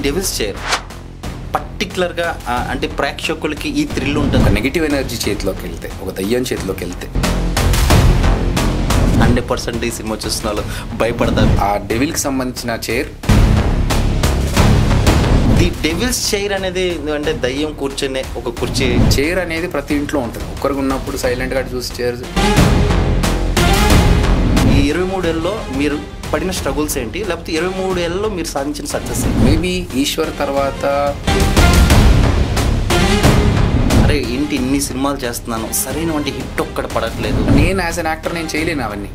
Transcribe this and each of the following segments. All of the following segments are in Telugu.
డెవిల్స్ చైర్ పర్టికులర్గా అంటే ప్రేక్షకులకి ఈ థ్రిల్ ఉంటుంది. నెగిటివ్ ఎనర్జీ చేతిలోకి వెళ్తే, ఒక దయ్యం చేతిలోకి వెళ్తే 100% ఈ సినిమా చూసిన వాళ్ళు భయపడతారు. ఆ డెవిల్కి సంబంధించిన చైర్, ది డెవిల్స్ చైర్ అనేది అంటే దయ్యం కూర్చొనే ఒక కుర్చీ. చైర్ అనేది ప్రతి ఇంట్లో ఉంటుంది. ఒక్కరికి ఉన్నప్పుడు సైలెంట్గా చూసి చైర్. ఈ 23 ఏళ్ళలో మీరు పడిన స్ట్రగుల్స్ ఏంటి, లేకపోతే 23 ఏళ్ళలో మీరు సాధించిన సక్సెస్? మేబీ ఈశ్వర్ తర్వాత అరే ఏంటి ఇన్ని సినిమాలు చేస్తున్నాను, సరైనటువంటి హిట్ ఒక్కడ పడట్లేదు. నేను యాజ్ అన్ యాక్టర్ నేను చేయలేను అవన్నీ.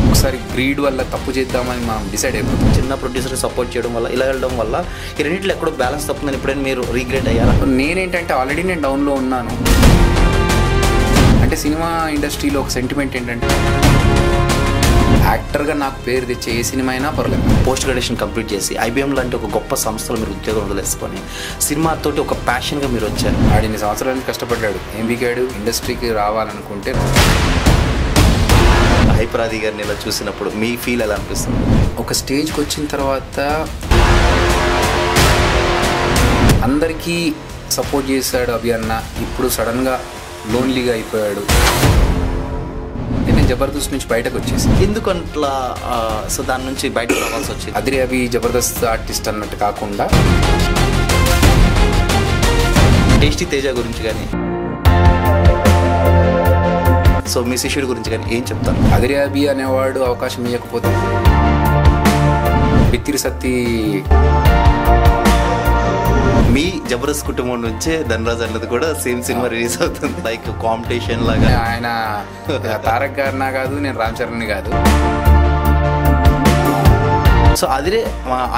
ఒకసారి గ్రీడ్ వల్ల తప్పు చేద్దామని మనం డిసైడ్ అయిపోతాం. చిన్న ప్రొడ్యూసర్కి సపోర్ట్ చేయడం వల్ల, ఇలా వెళ్ళడం వల్ల ఈ రెండింటిలో ఎక్కడో బ్యాలెన్స్ తప్పుందని ఎప్పుడైనా మీరు రీగ్రెట్ అయ్యారా? నేనేంటంటే ఆల్రెడీ నేను డౌన్లో ఉన్నాను. అంటే సినిమా ఇండస్ట్రీలో ఒక సెంటిమెంట్ ఏంటంటే యాక్టర్గా నాకు పేరు తెచ్చే ఏ సినిమా అయినా పర్లేదు. పోస్ట్ గ్రాడ్యుయేషన్ కంప్లీట్ చేసి IBM లాంటి ఒక గొప్ప సంస్థలో మీరు ఉద్యోగం వదిలేసుకొని సినిమాతోటి ఒక ప్యాషన్గా మీరు వచ్చారు. ఆడిని సంవత్సరానికి కష్టపడ్డాడు, ఏం బీకాడు, ఇండస్ట్రీకి రావాలనుకుంటే. హైపరాది గారిని ఇలా చూసినప్పుడు మీ ఫీల్ ఎలా అనిపిస్తుంది? ఒక స్టేజ్కి వచ్చిన తర్వాత అందరికీ సపోర్ట్ చేశాడు అభి అన్న. ఇప్పుడు సడన్గా లోన్లీగా అయిపోయాడు. నేను జబర్దస్త్ నుంచి బయటకు వచ్చేసి ఎందుకంట్లా సో దాని నుంచి బయటకు రావాల్సి వచ్చింది? అదిరి అభి జబర్దస్త్ ఆర్టిస్ట్ అన్నట్టు కాకుండా టేస్టీ తేజ గురించి కానీ, సో మీ శిష్యుడి గురించి కానీ ఏం చెప్తారు? అదిరి అభి అనేవాడు అవకాశం ఇవ్వకపోతే బిత్తిరి సత్తి. మీ జబర్దస్త్ కుటుంబం నుంచే ధనరాజ్ అన్నది కూడా సేమ్ సినిమా రిలీజ్ అవుతుంది, లైక్ కాంపిటీషన్ లాగా. ఆయన తారక్ గారినా కాదు, నేను రామ్ చరణ్ కాదు. సో అదిరే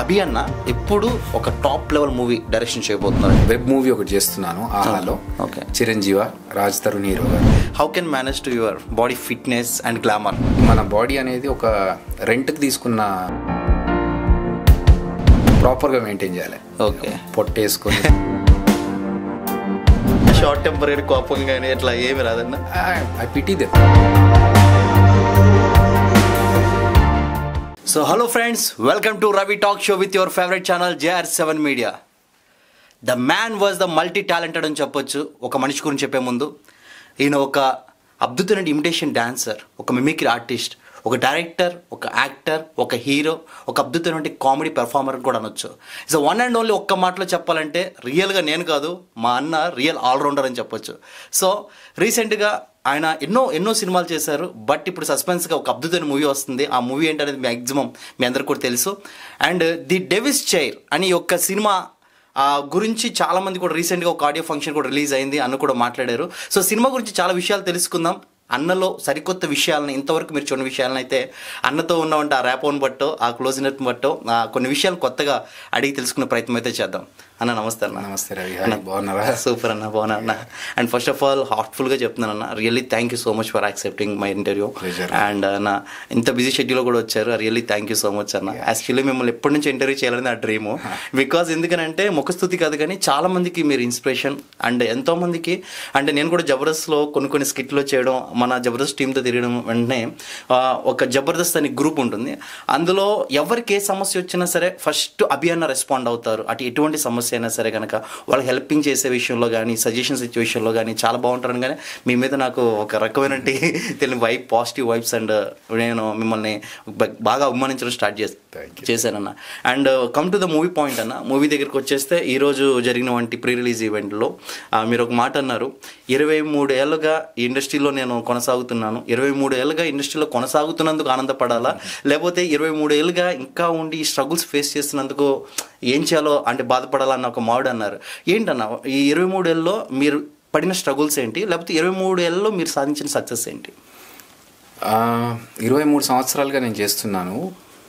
అభి అన్న ఎప్పుడు ఒక టాప్ లెవెల్ మూవీ డైరెక్షన్ చేయబోతున్నారు. వెబ్ మూవీ ఒకటి చేస్తున్నాను ఆహాలో. ఓకే. చిరంజీవ, రాజ్ తరుణ్ హీరో గారు. How can manage to your body fitness and glamour? మన బాడీ అనేది ఒక రెంట్కి తీసుకున్న ప్రాపర్గా మెయింటైన్ చేయాలి. ఓకే. పొట్టేసుకొని షార్ట్ టెంపరీ కోపం కానీ అట్లా ఏమి రాదన్న. I pity them. So hello friends, welcome to Ravi talk show with your favourite channel JR7 media. The man was the multi talented అని చెప్పొచ్చు. ఒక మనిషి గురించి చెప్పే ముందు ఈయన ఒక అద్భుతమైన ఇమిటేషన్ డాన్సర్, ఒక మిమిక్రీ ఆర్టిస్ట్, ఒక డైరెక్టర్, ఒక యాక్టర్, ఒక హీరో, ఒక అద్భుతమైన కామెడీ పెర్ఫార్మర్ కూడా అనొచ్చు. It's one and only. ఒక్క మాటలో చెప్పాలంటే రియల్గా నేను కాదు, మా అన్న రియల్ ఆల్రౌండర్ అని చెప్పొచ్చు. సో రీసెంట్గా ఆయన ఎన్నో సినిమాలు చేశారు. బట్ ఇప్పుడు సస్పెన్స్గా ఒక అద్భుతమైన మూవీ వస్తుంది. ఆ మూవీ ఏంటనేది మ్యాక్సిమం మీ అందరికి కూడా తెలుసు. అండ్ ది డెవిల్స్ చైర్ అని ఒక సినిమా గురించి చాలామంది కూడా రీసెంట్గా ఒక ఆడియో ఫంక్షన్ కూడా రిలీజ్ అయింది, అన్న కూడా మాట్లాడారు. సో సినిమా గురించి చాలా విషయాలు తెలుసుకుందాం. అన్నలో సరికొత్త విషయాలను, ఇంతవరకు మీరు చూడని విషయాలను అయితే అన్నతో ఉన్నవంటే ఆ ర్యాపోని బట్టో, ఆ క్లోజ్నెస్ బట్టో కొన్ని విషయాలు కొత్తగా అడిగి తెలుసుకునే ప్రయత్నం అయితే చేద్దాం. అన్న నమస్తే అన్న. నమస్తే రవి, బాగున్నారా? సూపర్ అన్న, బాగున్నా అన్న. అండ్ ఫస్ట్ ఆఫ్ ఆల్ హార్ట్ఫుల్గా చెప్తున్నాను అన్న, really thank you so much for accepting my interview. And అన్న ఇంత బిజీ షెడ్యూల్లో కూడా వచ్చారు, really thank you so much అన్న. యాక్చువల్లీ మిమ్మల్ని ఎప్పటి నుంచి ఇంటర్వ్యూ చేయాలని నా డ్రీము. బికాజ్ ఎందుకనంటే ముఖస్థుతి కాదు కానీ చాలా మందికి మీరు ఇన్స్పిరేషన్. అండ్ ఎంతోమందికి అంటే నేను కూడా జబర్దస్త్లో కొన్ని స్కిట్లో చేయడం, మన జబర్దస్త్ టీంతో తిరగడం, వెంటనే ఒక జబర్దస్త్ అనే గ్రూప్ ఉంటుంది. అందులో ఎవరికి ఏ సమస్య వచ్చినా సరే ఫస్ట్ అభి అన్న రెస్పాండ్ అవుతారు. అటు ఎటువంటి సమస్య అయినా సరే కనుక వాళ్ళకి హెల్పింగ్ చేసే విషయంలో కానీ, సజెషన్స్ ఇచ్చే విషయంలో కానీ చాలా బాగుంటారు. కానీ మీ మీద నాకు ఒక రకమైన తెలియని పాజిటివ్ వైబ్స్. అండ్ నేను మిమ్మల్ని బాగా అభిమానించడం స్టార్ట్ చేశానన్న. And come to the movie point అన్న. మూవీ దగ్గరికి వచ్చేస్తే ఈరోజు జరిగిన వంటి ప్రీ రిలీజ్ ఈవెంట్లో మీరు ఒక మాట అన్నారు, 23 ఏళ్ళుగా ఈ ఇండస్ట్రీలో నేను కొనసాగుతున్నాను. 23 ఏళ్ళుగా ఇండస్ట్రీలో కొనసాగుతున్నందుకు ఆనందపడాలా, లేకపోతే 23 ఏళ్ళుగా ఇంకా ఉండి ఈ స్ట్రగుల్స్ ఫేస్ చేస్తున్నందుకు ఏం చేయాలో అంటే బాధపడాలన్న ఒక మాడు అన్నారు. ఏంటన్నా ఈ 23 ఏళ్ళలో మీరు పడిన స్ట్రగుల్స్ ఏంటి, లేకపోతే 23 ఏళ్ళలో మీరు సాధించిన సక్సెస్ ఏంటి? 23 సంవత్సరాలుగా నేను చేస్తున్నాను.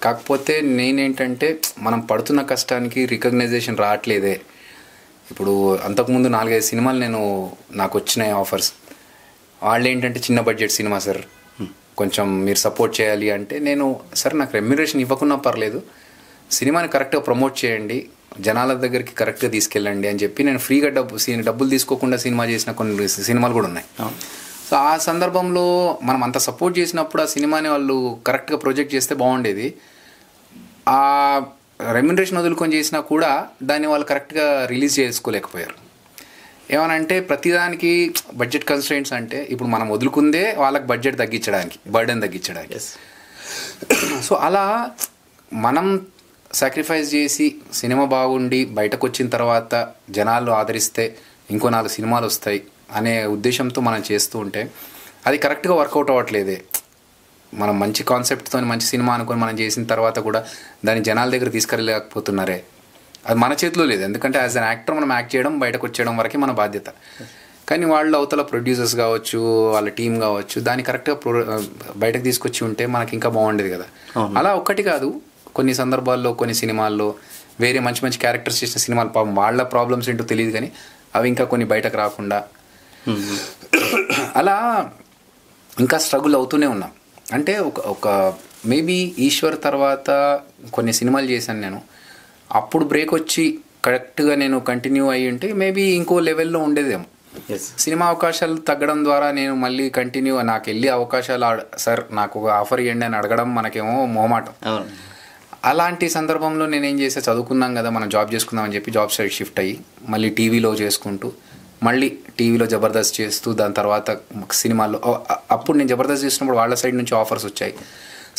కాకపోతే నేనేంటంటే మనం పడుతున్న కష్టానికి రికగ్నైజేషన్ రావట్లేదే. ఇప్పుడు అంతకుముందు 4-5 సినిమాలు నాకు వచ్చినాయి ఆఫర్స్. వాళ్ళు ఏంటంటే చిన్న బడ్జెట్ సినిమా సార్, కొంచెం మీరు సపోర్ట్ చేయాలి అంటే నేను సార్ నాకు రెమ్యునరేషన్ ఇవ్వకున్నా పర్లేదు, సినిమాని కరెక్ట్గా ప్రమోట్ చేయండి, జనాల దగ్గరికి కరెక్ట్గా తీసుకెళ్ళండి అని చెప్పి నేను ఫ్రీగా డబ్బులు తీసుకోకుండా సినిమా చేసిన కొన్ని సినిమాలు కూడా ఉన్నాయి. సో ఆ సందర్భంలో మనం అంత సపోర్ట్ చేసినప్పుడు ఆ సినిమాని వాళ్ళు కరెక్ట్గా ప్రొజెక్ట్ చేస్తే బాగుండేది. ఆ రెమ్యునరేషన్ వదులుకొని చేసినా కూడా దాన్ని వాళ్ళు కరెక్ట్గా రిలీజ్ చేసుకోలేకపోయారు. ఏమనంటే ప్రతిదానికి బడ్జెట్ కన్స్ట్రెయింట్స్ అంటే ఇప్పుడు మనం వదులుకుందే వాళ్ళకి బడ్జెట్ తగ్గించడానికి, బర్డెన్ తగ్గించడానికి. సో అలా మనం సాక్రిఫైస్ చేసి సినిమా బాగుండి బయటకు వచ్చిన తర్వాత జనాలు ఆదరిస్తే ఇంకో 4 సినిమాలు వస్తాయి అనే ఉద్దేశంతో మనం చేస్తూ ఉంటే అది కరెక్ట్గా వర్కౌట్ అవ్వట్లేదే. మనం మంచి కాన్సెప్ట్తో మంచి సినిమా అనుకొని మనం చేసిన తర్వాత కూడా దాన్ని జనాల దగ్గర తీసుకెళ్ళలేకపోతున్నారే. అది మన చేతిలో లేదు, ఎందుకంటే యాజ్ అన్ యాక్టర్ మనం యాక్ట్ చేయడం, బయటకు వచ్చేయడం వరకే మన బాధ్యత. కానీ వాళ్ళు అవతల ప్రొడ్యూసర్స్ కావచ్చు, వాళ్ళ టీం కావచ్చు, దాన్ని కరెక్ట్గా బయటకు తీసుకొచ్చి ఉంటే మనకి ఇంకా బాగుండేది కదా. అలా ఒక్కటి కాదు, కొన్ని సందర్భాల్లో కొన్ని సినిమాల్లో వేరే మంచి మంచి క్యారెక్టర్స్ చేసిన సినిమాలు పాపం వాళ్ళ ప్రాబ్లమ్స్ ఏంటో తెలియదు, కానీ అవి ఇంకా కొన్ని బయటకు రాకుండా అలా ఇంకా స్ట్రగుల్ అవుతూనే ఉన్నాం. అంటే ఒక మేబీ ఈశ్వర్ తర్వాత కొన్ని సినిమాలు చేశాను నేను, అప్పుడు బ్రేక్ వచ్చి కరెక్ట్గా నేను కంటిన్యూ అయ్యి ఉంటే మేబీ ఇంకో లెవెల్లో ఉండేదేమో. సినిమా అవకాశాలు తగ్గడం ద్వారా నేను మళ్ళీ కంటిన్యూ నాకు వెళ్ళి అవకాశాలు సార్ నాకు ఒక ఆఫర్ ఇవ్వండి అని అడగడం మనకేమో మొహమాటం. అలాంటి సందర్భంలో నేనేం చేసా, చదువుకున్నాం కదా మనం జాబ్ చేసుకుందాం అని చెప్పి జాబ్ సైడ్ షిఫ్ట్ అయ్యి మళ్ళీ టీవీలో చేసుకుంటూ, మళ్ళీ టీవీలో జబర్దస్త్ చేస్తూ, దాని తర్వాత సినిమాల్లో అప్పుడు నేను జబర్దస్త్ చేసినప్పుడు వాళ్ళ సైడ్ నుంచి ఆఫర్స్ వచ్చాయి.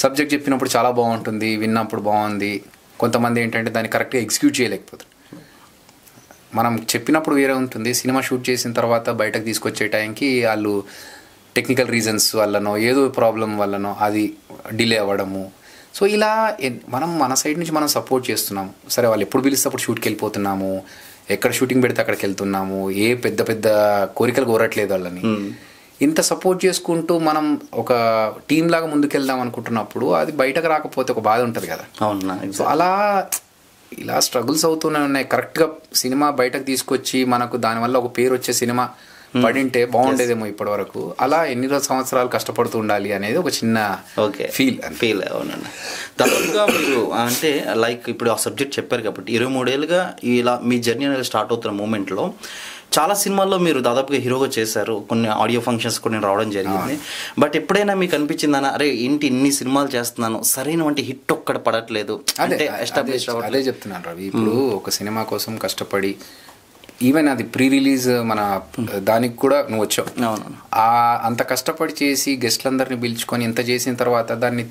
సబ్జెక్ట్ చెప్పినప్పుడు చాలా బాగుంటుంది, విన్నప్పుడు బాగుంది. కొంతమంది ఏంటంటే దాన్ని కరెక్ట్గా ఎగ్జిక్యూట్ చేయలేకపోతుంది. మనం చెప్పినప్పుడు వేరే ఉంటుంది, సినిమా షూట్ చేసిన తర్వాత బయటకు తీసుకొచ్చే టైంకి వాళ్ళు టెక్నికల్ రీజన్స్ వల్లనో ఏదో ప్రాబ్లం వల్లనో అది డిలే అవ్వడము. సో ఇలా మనం మన సైడ్ నుంచి మనం సపోర్ట్ చేస్తున్నాము. సరే వాళ్ళు ఎప్పుడు పిలిస్తే అప్పుడు షూట్కి వెళ్ళిపోతున్నాము, ఎక్కడ షూటింగ్ పెడితే అక్కడికి వెళ్తున్నాము, ఏ పెద్ద పెద్ద కోరికలు కోరట్లేదు వాళ్ళని. ఇంత సపోర్ట్ చేసుకుంటూ మనం ఒక టీం లాగా ముందుకెళ్దాం అనుకుంటున్నప్పుడు అది బయటకు రాకపోతే ఒక బాధ ఉంటుంది కదా. సో అలా ఇలా స్ట్రగుల్స్ అవుతూనే ఉన్నాయి. కరెక్ట్గా సినిమా బయటకు తీసుకొచ్చి మనకు దానివల్ల ఒక పేరు వచ్చే సినిమా పడింటే బాగుండేదేమో ఇప్పటి వరకు. అలా ఎన్ని సంవత్సరాలు కష్టపడుతూ ఉండాలి అనేది ఒక చిన్న ఫీల్. అవునండి. తర్వాత మీరు అంటే లైక్ ఇప్పుడు ఆ సబ్జెక్ట్ చెప్పారు కాబట్టి 23 ఏళ్ళుగా ఇలా మీ జర్నీ అనేది స్టార్ట్ అవుతున్న మూమెంట్లో చాలా సినిమాల్లో మీరు దాదాపుగా హీరోగా చేశారు, కొన్ని ఆడియో ఫంక్షన్స్ కొన్ని రావడం జరిగింది. బట్ ఎప్పుడైనా మీకు అనిపించిందన్నా అరే ఏంటి ఇన్ని సినిమాలు చేస్తున్నాను సరైన వంటి హిట్ ఒక్కడ పడట్లేదు అంటే ఎస్టాబ్లిష్? అదే చెప్తున్నాను రవి, ఇప్పుడు ఒక సినిమా కోసం కష్టపడి ఈవెన్ అది ప్రీ రిలీజ్ మన దానికి కూడా నువ్వు వచ్చావు. అంత కష్టపడి చేసి గెస్ట్లందరినీ పిలుచుకొని ఇంత చేసిన తర్వాత దాన్ని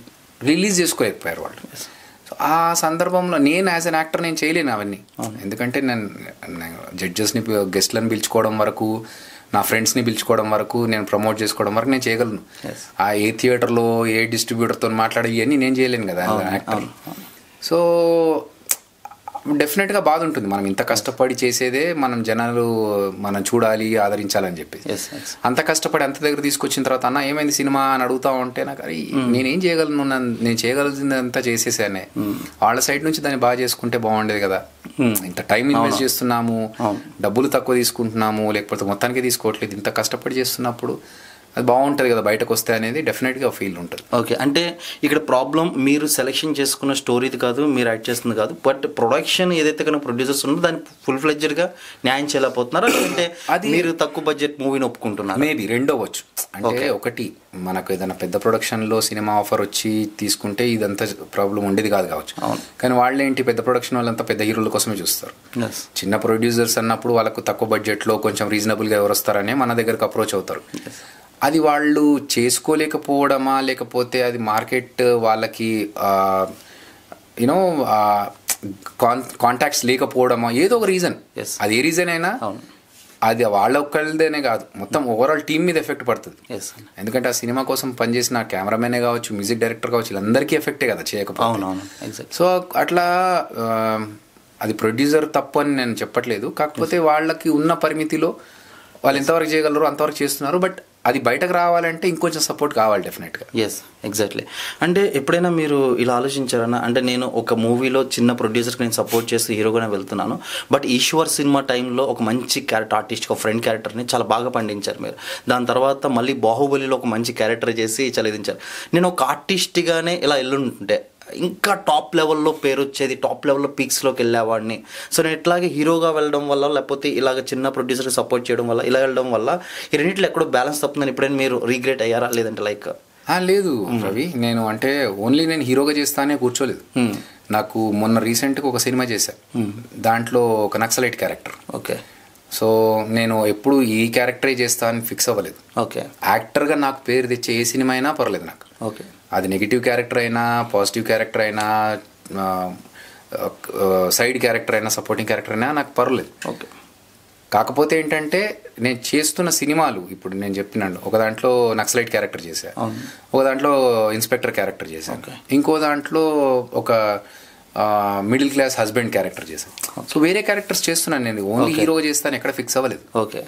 రిలీజ్ చేసుకోలేకపోయారు వాళ్ళు. సో ఆ సందర్భంలో నేను యాజ్ అన్ యాక్టర్ నేను చేయలేను అవన్నీ, ఎందుకంటే నేను జడ్జెస్ని గెస్ట్లను పిలుచుకోవడం వరకు, నా ఫ్రెండ్స్ని పిలుచుకోవడం వరకు, నేను ప్రమోట్ చేసుకోవడం వరకు నేను చేయగలను. ఆ ఏ థియేటర్లో ఏ డిస్ట్రిబ్యూటర్తో మాట్లాడే ఇవన్నీ నేను చేయలేను కదా యాక్టర్. సో డెఫినెట్గా బాధ ఉంటుంది, మనం ఇంత కష్టపడి చేసేదే మనం జనాలు మనం చూడాలి ఆదరించాలని చెప్పి. అంత కష్టపడి అంత దగ్గర తీసుకొచ్చిన తర్వాత అన్న ఏమైంది సినిమా అని అడుగుతా ఉంటే నాకు అరే నేనేం చేయగలను, నేను చేయగలిగింది అంతా చేసేసానే, వాళ్ళ సైడ్ నుంచి దాన్ని బాగా చేసుకుంటే బాగుండేది కదా. ఇంత టైం ఇన్వెస్ట్ చేస్తున్నాము, డబ్బులు తక్కువ తీసుకుంటున్నాము, లేకపోతే మొత్తానికి తీసుకోవట్లేదు, ఇంత కష్టపడి చేస్తున్నప్పుడు అది బాగుంటుంది కదా బయటకు వస్తే అనేది డెఫినెట్గా ఫీల్ ఉంటుంది. ఓకే, అంటే ఇక్కడ ప్రాబ్లం మీరు సెలెక్షన్ చేసుకున్న స్టోరీది కాదు, మీరు యాక్ట్ చేస్తుంది కాదు, బట్ ప్రొడక్షన్ ఏదైతే కనుక ప్రొడ్యూసర్స్ ఉందో దాన్ని ఫుల్ ఫ్లెడ్జెడ్గా న్యాయం చేయలేకపోతున్నారా, అంటే అది మీరు తక్కువ బడ్జెట్ మూవీని ఒప్పుకుంటున్నారు? మేబీ రెండోవచ్చు. అంటే ఒకటి మనకు ఏదైనా పెద్ద ప్రొడక్షన్లో సినిమా ఆఫర్ వచ్చి తీసుకుంటే ఇదంతా ప్రాబ్లం ఉండేది కాదు కావచ్చు. కానీ వాళ్ళేంటి పెద్ద ప్రొడక్షన్ వాళ్ళంతా పెద్ద హీరోల కోసమే చూస్తారు. చిన్న ప్రొడ్యూసర్స్ అన్నప్పుడు వాళ్ళకు తక్కువ బడ్జెట్లో కొంచెం రీజనబుల్గా ఎవరు వస్తారనే మన దగ్గరకు అప్రోచ్ అవుతారు. అది వాళ్ళు చేసుకోలేకపోవడమా, లేకపోతే అది మార్కెట్ వాళ్ళకి యూనో కాంటాక్ట్స్ లేకపోవడమా, ఏదో ఒక రీజన్. అది ఏ రీజన్ అయినా అది వాళ్ళ ఒక్కళ్ళదేనే కాదు, మొత్తం ఓవరాల్ టీమ్ మీద ఎఫెక్ట్ పడుతుంది. ఎందుకంటే ఆ సినిమా కోసం పనిచేసిన కెమెరామెనే కావచ్చు, మ్యూజిక్ డైరెక్టర్ కావచ్చు, వీళ్ళందరికీ ఎఫెక్టే కదా చేయకపోతే. సో అట్లా అది ప్రొడ్యూసర్ తప్పు అని నేను చెప్పట్లేదు, కాకపోతే వాళ్ళకి ఉన్న పరిమితిలో వాళ్ళు ఎంతవరకు చేయగలరు అంతవరకు చేస్తున్నారు. బట్ అది బయటకు రావాలంటే ఇంకొంచెం సపోర్ట్ కావాలి డెఫినెట్గా. ఎగ్జాక్ట్లీ. అంటే ఎప్పుడైనా మీరు ఇలా ఆలోచించారన్నా, అంటే నేను ఒక మూవీలో చిన్న ప్రొడ్యూసర్కి నేను సపోర్ట్ చేస్తూ హీరోగానే వెళ్తున్నాను, బట్ ఈశ్వర్ సినిమా టైంలో ఒక మంచి క్యారెక్టర్ ఆర్టిస్ట్, ఒక ఫ్రెండ్ క్యారెక్టర్ని చాలా బాగా పండించారు మీరు. దాని తర్వాత మళ్ళీ బాహుబలిలో ఒక మంచి క్యారెక్టర్ చేసి చదివించారు. నేను ఒక ఆర్టిస్ట్గానే ఇలా వెళ్ళుంటే ఇంకా టాప్ లెవెల్లో పేరు వచ్చేది, టాప్ లెవెల్లో పీక్స్లోకి వెళ్ళేవాడిని. సో నేను ఇట్లాగే హీరోగా వెళ్ళడం వల్ల, లేకపోతే ఇలాగ చిన్న ప్రొడ్యూసర్కి సపోర్ట్ చేయడం వల్ల, ఇలా వెళ్ళడం వల్ల ఈ రెండింటిలో ఎక్కడో బ్యాలెన్స్ తప్పుందని ఎప్పుడైనా మీరు రిగ్రెట్ అయ్యారా? లేదంటే లైక్ లేదు రవి, నేను అంటే ఓన్లీ నేను హీరోగా చేస్తానే కూర్చోలేదు. నాకు మొన్న రీసెంట్గా ఒక సినిమా చేశా, దాంట్లో ఒక నక్సలైట్ క్యారెక్టర్. ఓకే. సో నేను ఎప్పుడు ఈ క్యారెక్టరే చేస్తా అని ఫిక్స్ అవ్వలేదు. ఓకే. యాక్టర్గా నాకు పేరు తెచ్చే ఏ సినిమా అయినా పర్లేదు నాకు. ఓకే. అది నెగిటివ్ క్యారెక్టర్ అయినా, పాజిటివ్ క్యారెక్టర్ అయినా, సైడ్ క్యారెక్టర్ అయినా, సపోర్టింగ్ క్యారెక్టర్ అయినా నాకు పర్లేదు. ఓకే. కాకపోతే ఏంటంటే నేను చేస్తున్న సినిమాలు, ఇప్పుడు నేను చెప్పినాను, ఒక దాంట్లో నక్సలైట్ క్యారెక్టర్ చేశాను, ఒక దాంట్లో ఇన్స్పెక్టర్ క్యారెక్టర్ చేశాను, ఇంకో దాంట్లో ఒక మిడిల్ క్లాస్ హస్బెండ్ క్యారెక్టర్ చేశాను. సో వేరే క్యారెక్టర్స్ చేస్తున్నాను నేను, ఓన్లీ హీరో చేస్తాను, ఎక్కడ ఫిక్స్ అవ్వలేదు. ఓకే.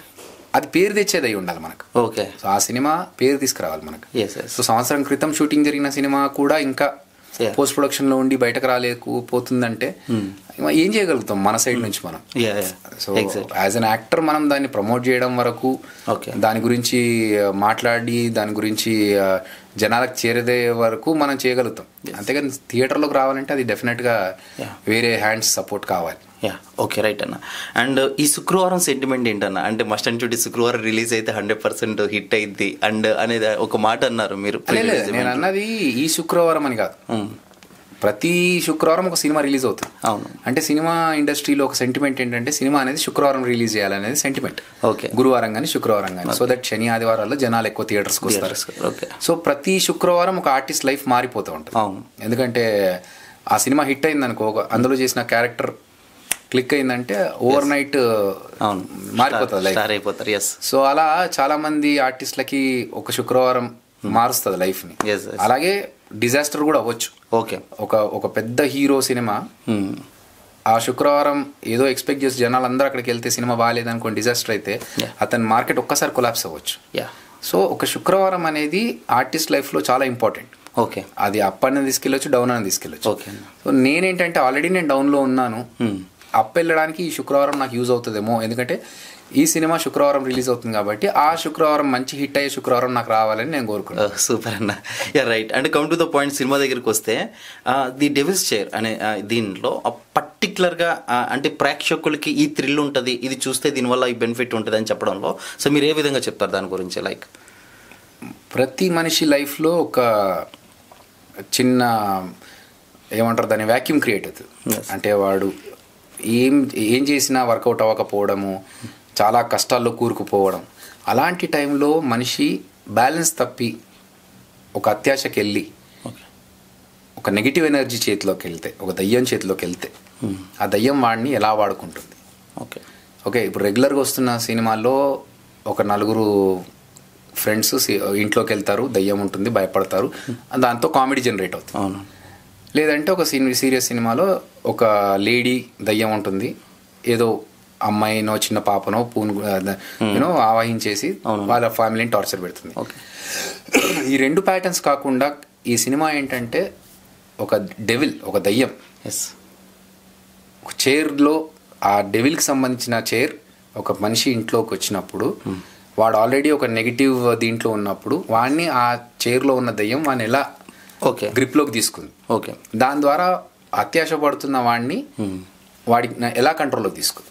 అది పేరు తెచ్చేది అయి ఉండాలి మనకు. ఓకే. సో ఆ సినిమా పేరు తీసుకురావాలి మనకు. సో సంవత్సరం క్రితం షూటింగ్ జరిగిన సినిమా కూడా ఇంకా పోస్ట్ ప్రొడక్షన్ లో ఉండి బయటకు రాలేకపోతుందంటే ఏం చేయగలుగుతాం మన సైడ్ నుంచి మనం. సో యాజ్ అన్ యాక్టర్ మనం దాన్ని ప్రమోట్ చేయడం వరకు, దాని గురించి మాట్లాడి దాని గురించి జనాలకు చేరేదే వరకు మనం చేయగలుగుతాం. అంతేగాని థియేటర్లోకి రావాలంటే అది డెఫినెట్గా వేరే హ్యాండ్స్ సపోర్ట్ కావాలి. ఓకే, రైట్ అన్న. అండ్ ఈ శుక్రవారం సెంటిమెంట్ ఏంటన్నా? అంటే మస్ట్ అండ్ షుడ్ శుక్రవారం రిలీజ్ అయితే 100% హిట్ అయింది అండ్ అనేది ఒక మాట అన్నారు మీరు. నేను అన్నది ఈ శుక్రవారం అని కాదు, ప్రతి శుక్రవారం ఒక సినిమా రిలీజ్ అవుతుంది. అవును. అంటే సినిమా ఇండస్ట్రీలో ఒక సెంటిమెంట్ ఏంటంటే సినిమా అనేది శుక్రవారం రిలీజ్ చేయాలనేది సెంటిమెంట్. ఓకే. గురువారం కానీ శుక్రవారం కానీ, సో దట్ శని ఆదివారాల్లో జనాలు ఎక్కువ థియేటర్స్కి వస్తారు. ఓకే. సో ప్రతి శుక్రవారం ఒక ఆర్టిస్ట్ లైఫ్ మారిపోతూ ఉంటుంది. అవును. ఎందుకంటే ఆ సినిమా హిట్ అయింది అనుకో, అందులో చేసిన క్యారెక్టర్ క్లిక్ అయిందంటే ఓవర్ నైట్ మారిపోతుంది లైఫ్. సో అలా చాలా మంది ఆర్టిస్టులకి ఒక శుక్రవారం మారుస్తుంది లైఫ్ ని. అలాగే డిజాస్టర్ కూడా అవ్వచ్చు. ఓకే. ఒక పెద్ద హీరో సినిమా ఆ శుక్రవారం ఏదో ఎక్స్పెక్ట్ చేసి జనాలు అందరూ అక్కడికి వెళ్తే సినిమా బాగాలేదు అనుకోండి, డిజాస్టర్ అయితే అతని మార్కెట్ ఒక్కసారి కొలాప్స్ అవ్వచ్చు. సో ఒక శుక్రవారం అనేది ఆర్టిస్ట్ లైఫ్ లో చాలా ఇంపార్టెంట్. ఓకే. అది అప్ అని తీసుకెళ్ళొచ్చు, డౌన్ అని తీసుకెళ్ళొచ్చు. సో నేనేంటంటే ఆల్రెడీ నేను డౌన్ లో ఉన్నాను, అప్ వెళ్ళడానికి ఈ శుక్రవారం నాకు యూజ్ అవుతుందేమో, ఎందుకంటే ఈ సినిమా శుక్రవారం రిలీజ్ అవుతుంది కాబట్టి ఆ శుక్రవారం మంచి హిట్ అయ్యే శుక్రవారం నాకు రావాలని నేను కోరుకున్నాను. సూపర్ అన్న. రైట్. అంటే come to the point, cinema దగ్గరికి వస్తే ది డెవిల్స్ చైర్ అనే దీనిలో పర్టికులర్గా అంటే ప్రేక్షకులకి ఈ థ్రిల్ ఉంటుంది, ఇది చూస్తే దీనివల్ల ఈ బెనిఫిట్ ఉంటుంది అని చెప్పడంలో సో మీరు ఏ విధంగా చెప్తారు దాని గురించి? లైక్ ప్రతి మనిషి లైఫ్లో ఒక చిన్న ఏమంటారు దాన్ని వ్యాక్యూమ్ క్రియేట్ అవుతుంది. అంటే వాడు ఏం చేసినా వర్కౌట్ అవ్వకపోవడము, చాలా కష్టాల్లో కూరుకుపోవడం, అలాంటి టైంలో మనిషి బ్యాలెన్స్ తప్పి ఒక అత్యాశకి వెళ్ళి ఒక నెగిటివ్ ఎనర్జీ చేతిలోకి వెళ్తే, ఒక దయ్యం చేతిలోకి వెళ్తే ఆ దయ్యం వాడిని ఎలా వాడుకుంటుంది. ఓకే. ఇప్పుడు రెగ్యులర్గా వస్తున్న సినిమాల్లో ఒక నలుగురు ఫ్రెండ్స్ ఇంట్లోకి వెళ్తారు, దయ్యం ఉంటుంది, భయపడతారు, దాంతో కామెడీ జనరేట్ అవుతుంది. అవును. లేదంటే ఒక సీరియస్ సినిమాలో ఒక లేడీ దయ్యం ఉంటుంది, ఏదో అమ్మాయినో చిన్న పాపనో యూనో ఆవాహించేసి వాళ్ళ ఫ్యామిలీని టార్చర్ పెడుతుంది. ఈ రెండు ప్యాటర్న్స్ కాకుండా ఈ సినిమా ఏంటంటే ఒక డెవిల్, ఒక దయ్యం ఒక చైర్లో, ఆ డెవిల్కి సంబంధించిన చైర్ ఒక మనిషి ఇంట్లోకి వచ్చినప్పుడు వాడు ఆల్రెడీ ఒక నెగిటివ్ దీంట్లో ఉన్నప్పుడు వాడిని ఆ చైర్లో ఉన్న దయ్యం వాడిని ఎలా గ్రిప్లోకి తీసుకుంది. ఓకే. దాని ద్వారా అత్యాశ పడుతున్న వాడిని వాడి ఎలా కంట్రోల్లోకి తీసుకుంది.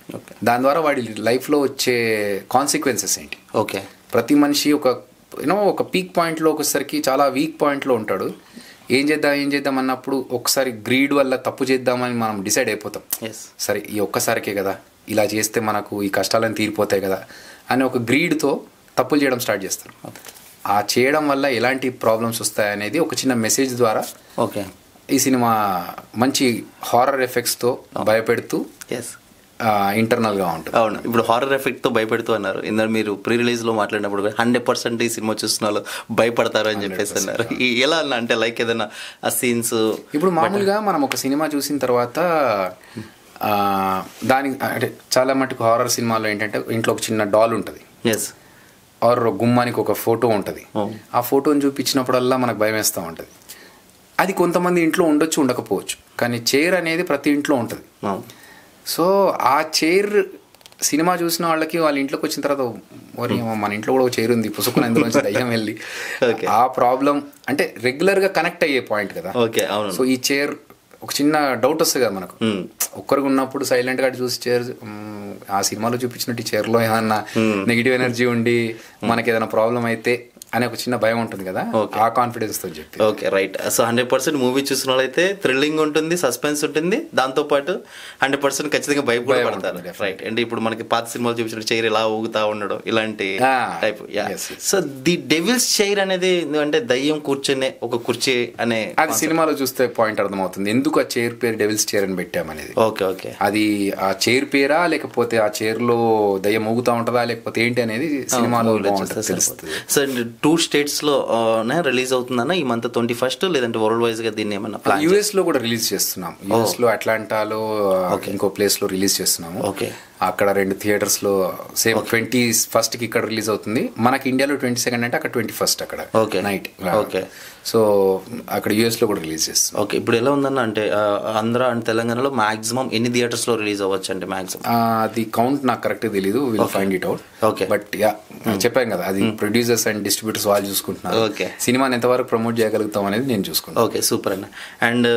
దాని ద్వారా వాడి లైఫ్లో వచ్చే కాన్సిక్వెన్సెస్ ఏంటి. ఓకే. ప్రతి మనిషి ఒక పీక్ పాయింట్లో ఒకసారికి చాలా వీక్ పాయింట్లో ఉంటాడు. ఏం చేద్దాం అన్నప్పుడు ఒకసారి గ్రీడ్ వల్ల తప్పు చేద్దామని మనం డిసైడ్ అయిపోతాం. సరే ఈ ఒక్కసారికే కదా, ఇలా చేస్తే మనకు ఈ కష్టాలను తీరిపోతాయి కదా అని ఒక గ్రీడ్తో తప్పులు చేయడం స్టార్ట్ చేస్తారు. ఆ చేయడం వల్ల ఎలాంటి ప్రాబ్లమ్స్ వస్తాయనేది ఒక చిన్న మెసేజ్ ద్వారా ఈ సినిమా మంచి హారర్ ఎఫెక్ట్స్తో భయపెడుతూ ఇంటర్నల్గా ఉంటుంది. అవును. ఇప్పుడు హారర్ ఎఫెక్ట్తో భయపెడుతూ అన్నారు, ఇందులో మీరు ప్రీ రిలీజ్లో మాట్లాడినప్పుడు 100% ఈ సినిమా చూస్తున్న వాళ్ళు భయపడతారు అని చెప్పేసి అన్నారు. ఎలా అన్న అంటే లైక్ ఏదైనా ఆ సీన్స్, ఇప్పుడు మామూలుగా మనం ఒక సినిమా చూసిన తర్వాత దానికి అంటే చాలా మటుకు హారర్ సినిమాలో ఏంటంటే ఇంట్లో ఒక చిన్న డాల్ ఉంటుంది, ఆర్ గుమ్మానికి ఒక ఫోటో ఉంటుంది. ఆ ఫోటోని చూపించినప్పుడల్లా మనకు భయం వేస్తూ ఉంటుంది. అది కొంతమంది ఇంట్లో ఉండొచ్చు, ఉండకపోవచ్చు, కానీ చైర్ అనేది ప్రతి ఇంట్లో ఉంటుంది. సో ఆ చైర్ సినిమా చూసిన వాళ్ళకి వాళ్ళ ఇంట్లోకి వచ్చిన తర్వాత మన ఇంట్లో కూడా ఒక చైర్ ఉంది, పుసుకుని అందులోంచి దయ్యం వెళ్ళి ఆ ప్రాబ్లం అంటే రెగ్యులర్గా కనెక్ట్ అయ్యే పాయింట్ కదా. సో ఈ చైర్ ఒక చిన్న డౌట్ వస్తుంది కదా మనకు, ఒక్కరికి ఉన్నప్పుడు సైలెంట్గా చూసి చైర్ ఆ సినిమాలో చూపించినట్టు చైర్లో ఏమన్నా నెగిటివ్ ఎనర్జీ ఉండి మనకి ఏదైనా ప్రాబ్లం అయితే అనే ఒక చిన్న భయం ఉంటుంది కదా, ఆ కాన్ఫిడెన్స్ తో చెప్పి. Okay right. సో 100% మూవీ చూసిన వాళ్ళైతే థ్రిల్లింగ్ ఉంటుంది, సస్పెన్స్ ఉంటుంది, దాంతోపాటు 100% ఖచ్చితంగా భయపడతారు. రైట్. అంటే ఇప్పుడు మనకి పాత సినిమాలు చూపించిన చైర్ ఇలా ఊగుతా ఉండడం ఇలాంటి type. So the devil's chair అనేది అంటే దయ్యం కూర్చునే ఒక కుర్చీ అనే, అది సినిమాలో చూస్తే పాయింట్ అర్థమవుతుంది ఎందుకు ఆ చైర్ పేరు డెవిల్స్ చైర్ అని పెట్టామనేది. Okay okay. అది ఆ చైర్ పేరా లేకపోతే ఆ చైర్ లో దయ్యం ఊగుతా ఉంటుందా లేకపోతే ఏంటి అనేది సినిమాలో తెలుస్తుంది. సో 2 states లో రిలీజ్ అవుతుందన్న ఈ మంత్ 21 లేదంటే వరల్డ్ వైజ్ గా దీన్ని ఏమన్నా ప్లాన్? యుఎస్ లో కూడా రిలీజ్ చేస్తున్నాం. యుఎస్ లో అట్లాంటాలో ఇంకో ప్లేస్ లో రిలీజ్ చేస్తున్నాము. ఓకే. అక్కడ 2 థియేటర్స్ లో సేమ్ 21st కి ఇక్కడ రిలీజ్ అవుతుంది. మనకి ఇండియాలో 22nd అంటే అక్కడ 21st అక్కడ నైట్. ఓకే. సో అక్కడ యుఎస్ లో కూడా రిలీజ్ చేస్తాం. ఓకే. ఇప్పుడు ఎలా ఉందన్న అంటే ఆంధ్ర అండ్ తెలంగాణలో మాక్సిమం ఎన్ని థియేటర్స్ లో రిలీజ్ అవ్వచ్చు అంటే మాక్సిమం? అది కౌంట్ నాకు కరెక్ట్ తెలీదు, will find it out. Okay. But yeah చెప్పాం కదా, అది ప్రొడ్యూసర్స్ అండ్ డిస్ట్రిబ్యూటర్స్ వాళ్ళు చూసుకుంటున్నారు. ఓకే. సినిమాని ఎంతవరకు ప్రమోట్ చేయగలుగుతాం అనేది నేను చూసుకుంటాను. ఓకే సూపర్ అన్న. అండ్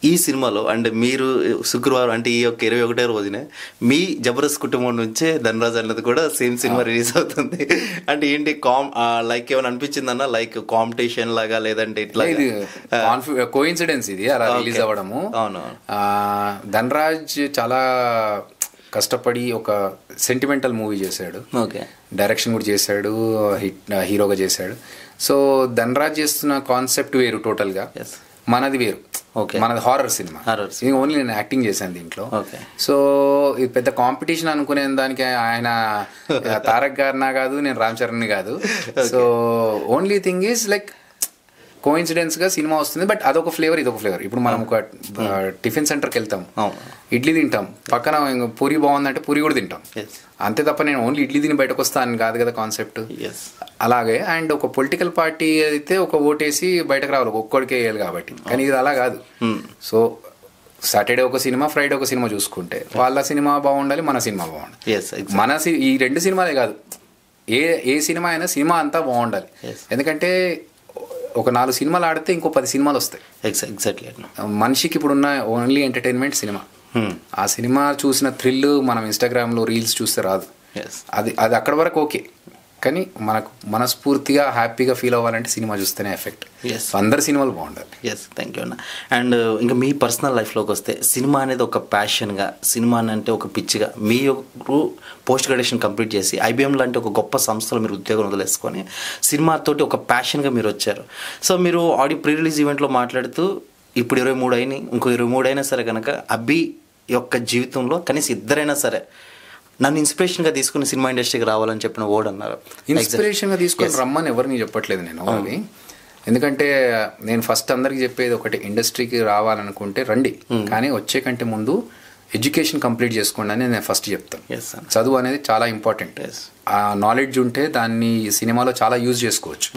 ఈ సినిమాలో అంటే మీరు శుక్రవారం అంటే ఈ యొక్క 21వ రోజునే మీ జబర్దస్త్ కుటుంబం నుంచే ధనరాజ్ అన్నది కూడా సేమ్ సినిమా రిలీజ్ అవుతుంది. అంటే ఏంటి లైక్ ఏమైనా అనిపించిందన్న, లైక్ కాంపిటీషన్ లాగా లేదంటే ఇట్లా? ఇది కోఇన్సిడెన్స్ ఇది అలా రిలీజ్ అవ్వడము. అవును. ధనరాజ్ చాలా కష్టపడి ఒక సెంటిమెంటల్ మూవీ చేశాడు. ఓకే. డైరెక్షన్ కూడా చేశాడు, హీరోగా చేశాడు. సో ధనరాజ్ చేస్తున్న కాన్సెప్ట్ వేరు టోటల్ గా, మనది వేరు. మనది హారర్ సినిమా. ఓన్లీ నేను యాక్టింగ్ చేశాను దీంట్లో. సో ఇది పెద్ద కాంపిటీషన్ అనుకునే దానికి ఆయన తారక్ గారినా కాదు, నేను రామ్ చరణ్ కాదు. So only thing is like coincidence గా సినిమా వస్తుంది, బట్ అదొక ఫ్లేవర్ ఇదొక ఫ్లేవర్. ఇప్పుడు మనం ఒక టిఫిన్ సెంటర్కి వెళ్తాం, ఇడ్లీ తింటాం, పక్కన పూరి బాగుందంటే పూరి కూడా తింటాం, అంతే తప్ప నేను ఓన్లీ ఇడ్లీ తిని బయటకు వస్తాను కాదు కదా కాన్సెప్ట్. అలాగే అండ్ ఒక పొలిటికల్ పార్టీ అయితే ఒక ఓటేసి బయటకు రావాలి, ఒక్కడికే వేయాలి కాబట్టి. కానీ ఇది అలా కాదు. సో సాటర్డే ఒక సినిమా, ఫ్రైడే ఒక సినిమా చూసుకుంటే వాళ్ళ సినిమా బాగుండాలి, మన సినిమా బాగుండాలి. మన ఈ 2 సినిమాలే కాదు, ఏ సినిమా అయినా సినిమా అంతా బాగుండాలి. ఎందుకంటే ఒక 4 సినిమాలు ఆడితే ఇంకో 10 సినిమాలు వస్తాయి. ఎగ్జాక్ట్లీ. మనిషికి ఇప్పుడున్న ఓన్లీ ఎంటర్టైన్మెంట్ సినిమా. ఆ సినిమా చూసిన థ్రిల్ మనం ఇన్స్టాగ్రామ్ లో రీల్స్ చూస్తే రాదు. అది అక్కడ వరకు ఓకే, కానీ మనకు మనస్ఫూర్తిగా హ్యాపీగా ఫీల్ అవ్వాలంటే సినిమా చూస్తేనే ఎఫెక్ట్. అందరు సినిమాలు బాగుండాలి. థ్యాంక్ యూ అన్న. అండ్ ఇంకా మీ పర్సనల్ లైఫ్లోకి వస్తే, సినిమా అనేది ఒక ప్యాషన్గా, సినిమా అంటే ఒక పిచ్చిగా మీరు పోస్ట్ గ్రాడ్యుయేషన్ కంప్లీట్ చేసి ఐబిఎం లాంటి ఒక గొప్ప సంస్థలో మీరు ఉద్యోగం వదిలేసుకొని సినిమాతోటి ఒక ప్యాషన్గా మీరు వచ్చారు. సో మీరు ఆడియో ప్రీ రిలీజ్ ఈవెంట్లో మాట్లాడుతూ ఇప్పుడు 23 అయినాయి, ఇంకో 23 అయినా సరే కనుక అబ్బి యొక్క జీవితంలో కనీసం ఇద్దరైనా సరే నన్ను ఇన్స్పిరేషన్గా తీసుకుని సినిమా ఇండస్ట్రీకి రావాలని చెప్పిన వర్డ్ అన్నారు. ఇన్స్పిరేషన్గా తీసుకొని రమ్మని ఎవరిని చెప్పట్లేదు నేను. అది ఎందుకంటే నేను ఫస్ట్ అందరికి చెప్పేది ఒకటి, ఇండస్ట్రీకి రావాలనుకుంటే రండి, కానీ వచ్చే కంటే ముందు ఎడ్యుకేషన్ కంప్లీట్ చేసుకోండి అని నేను ఫస్ట్ చెప్తాను. చదువు అనేది చాలా ఇంపార్టెంట్. ఆ నాలెడ్జ్ ఉంటే దాన్ని సినిమాలో చాలా యూజ్ చేసుకోవచ్చు.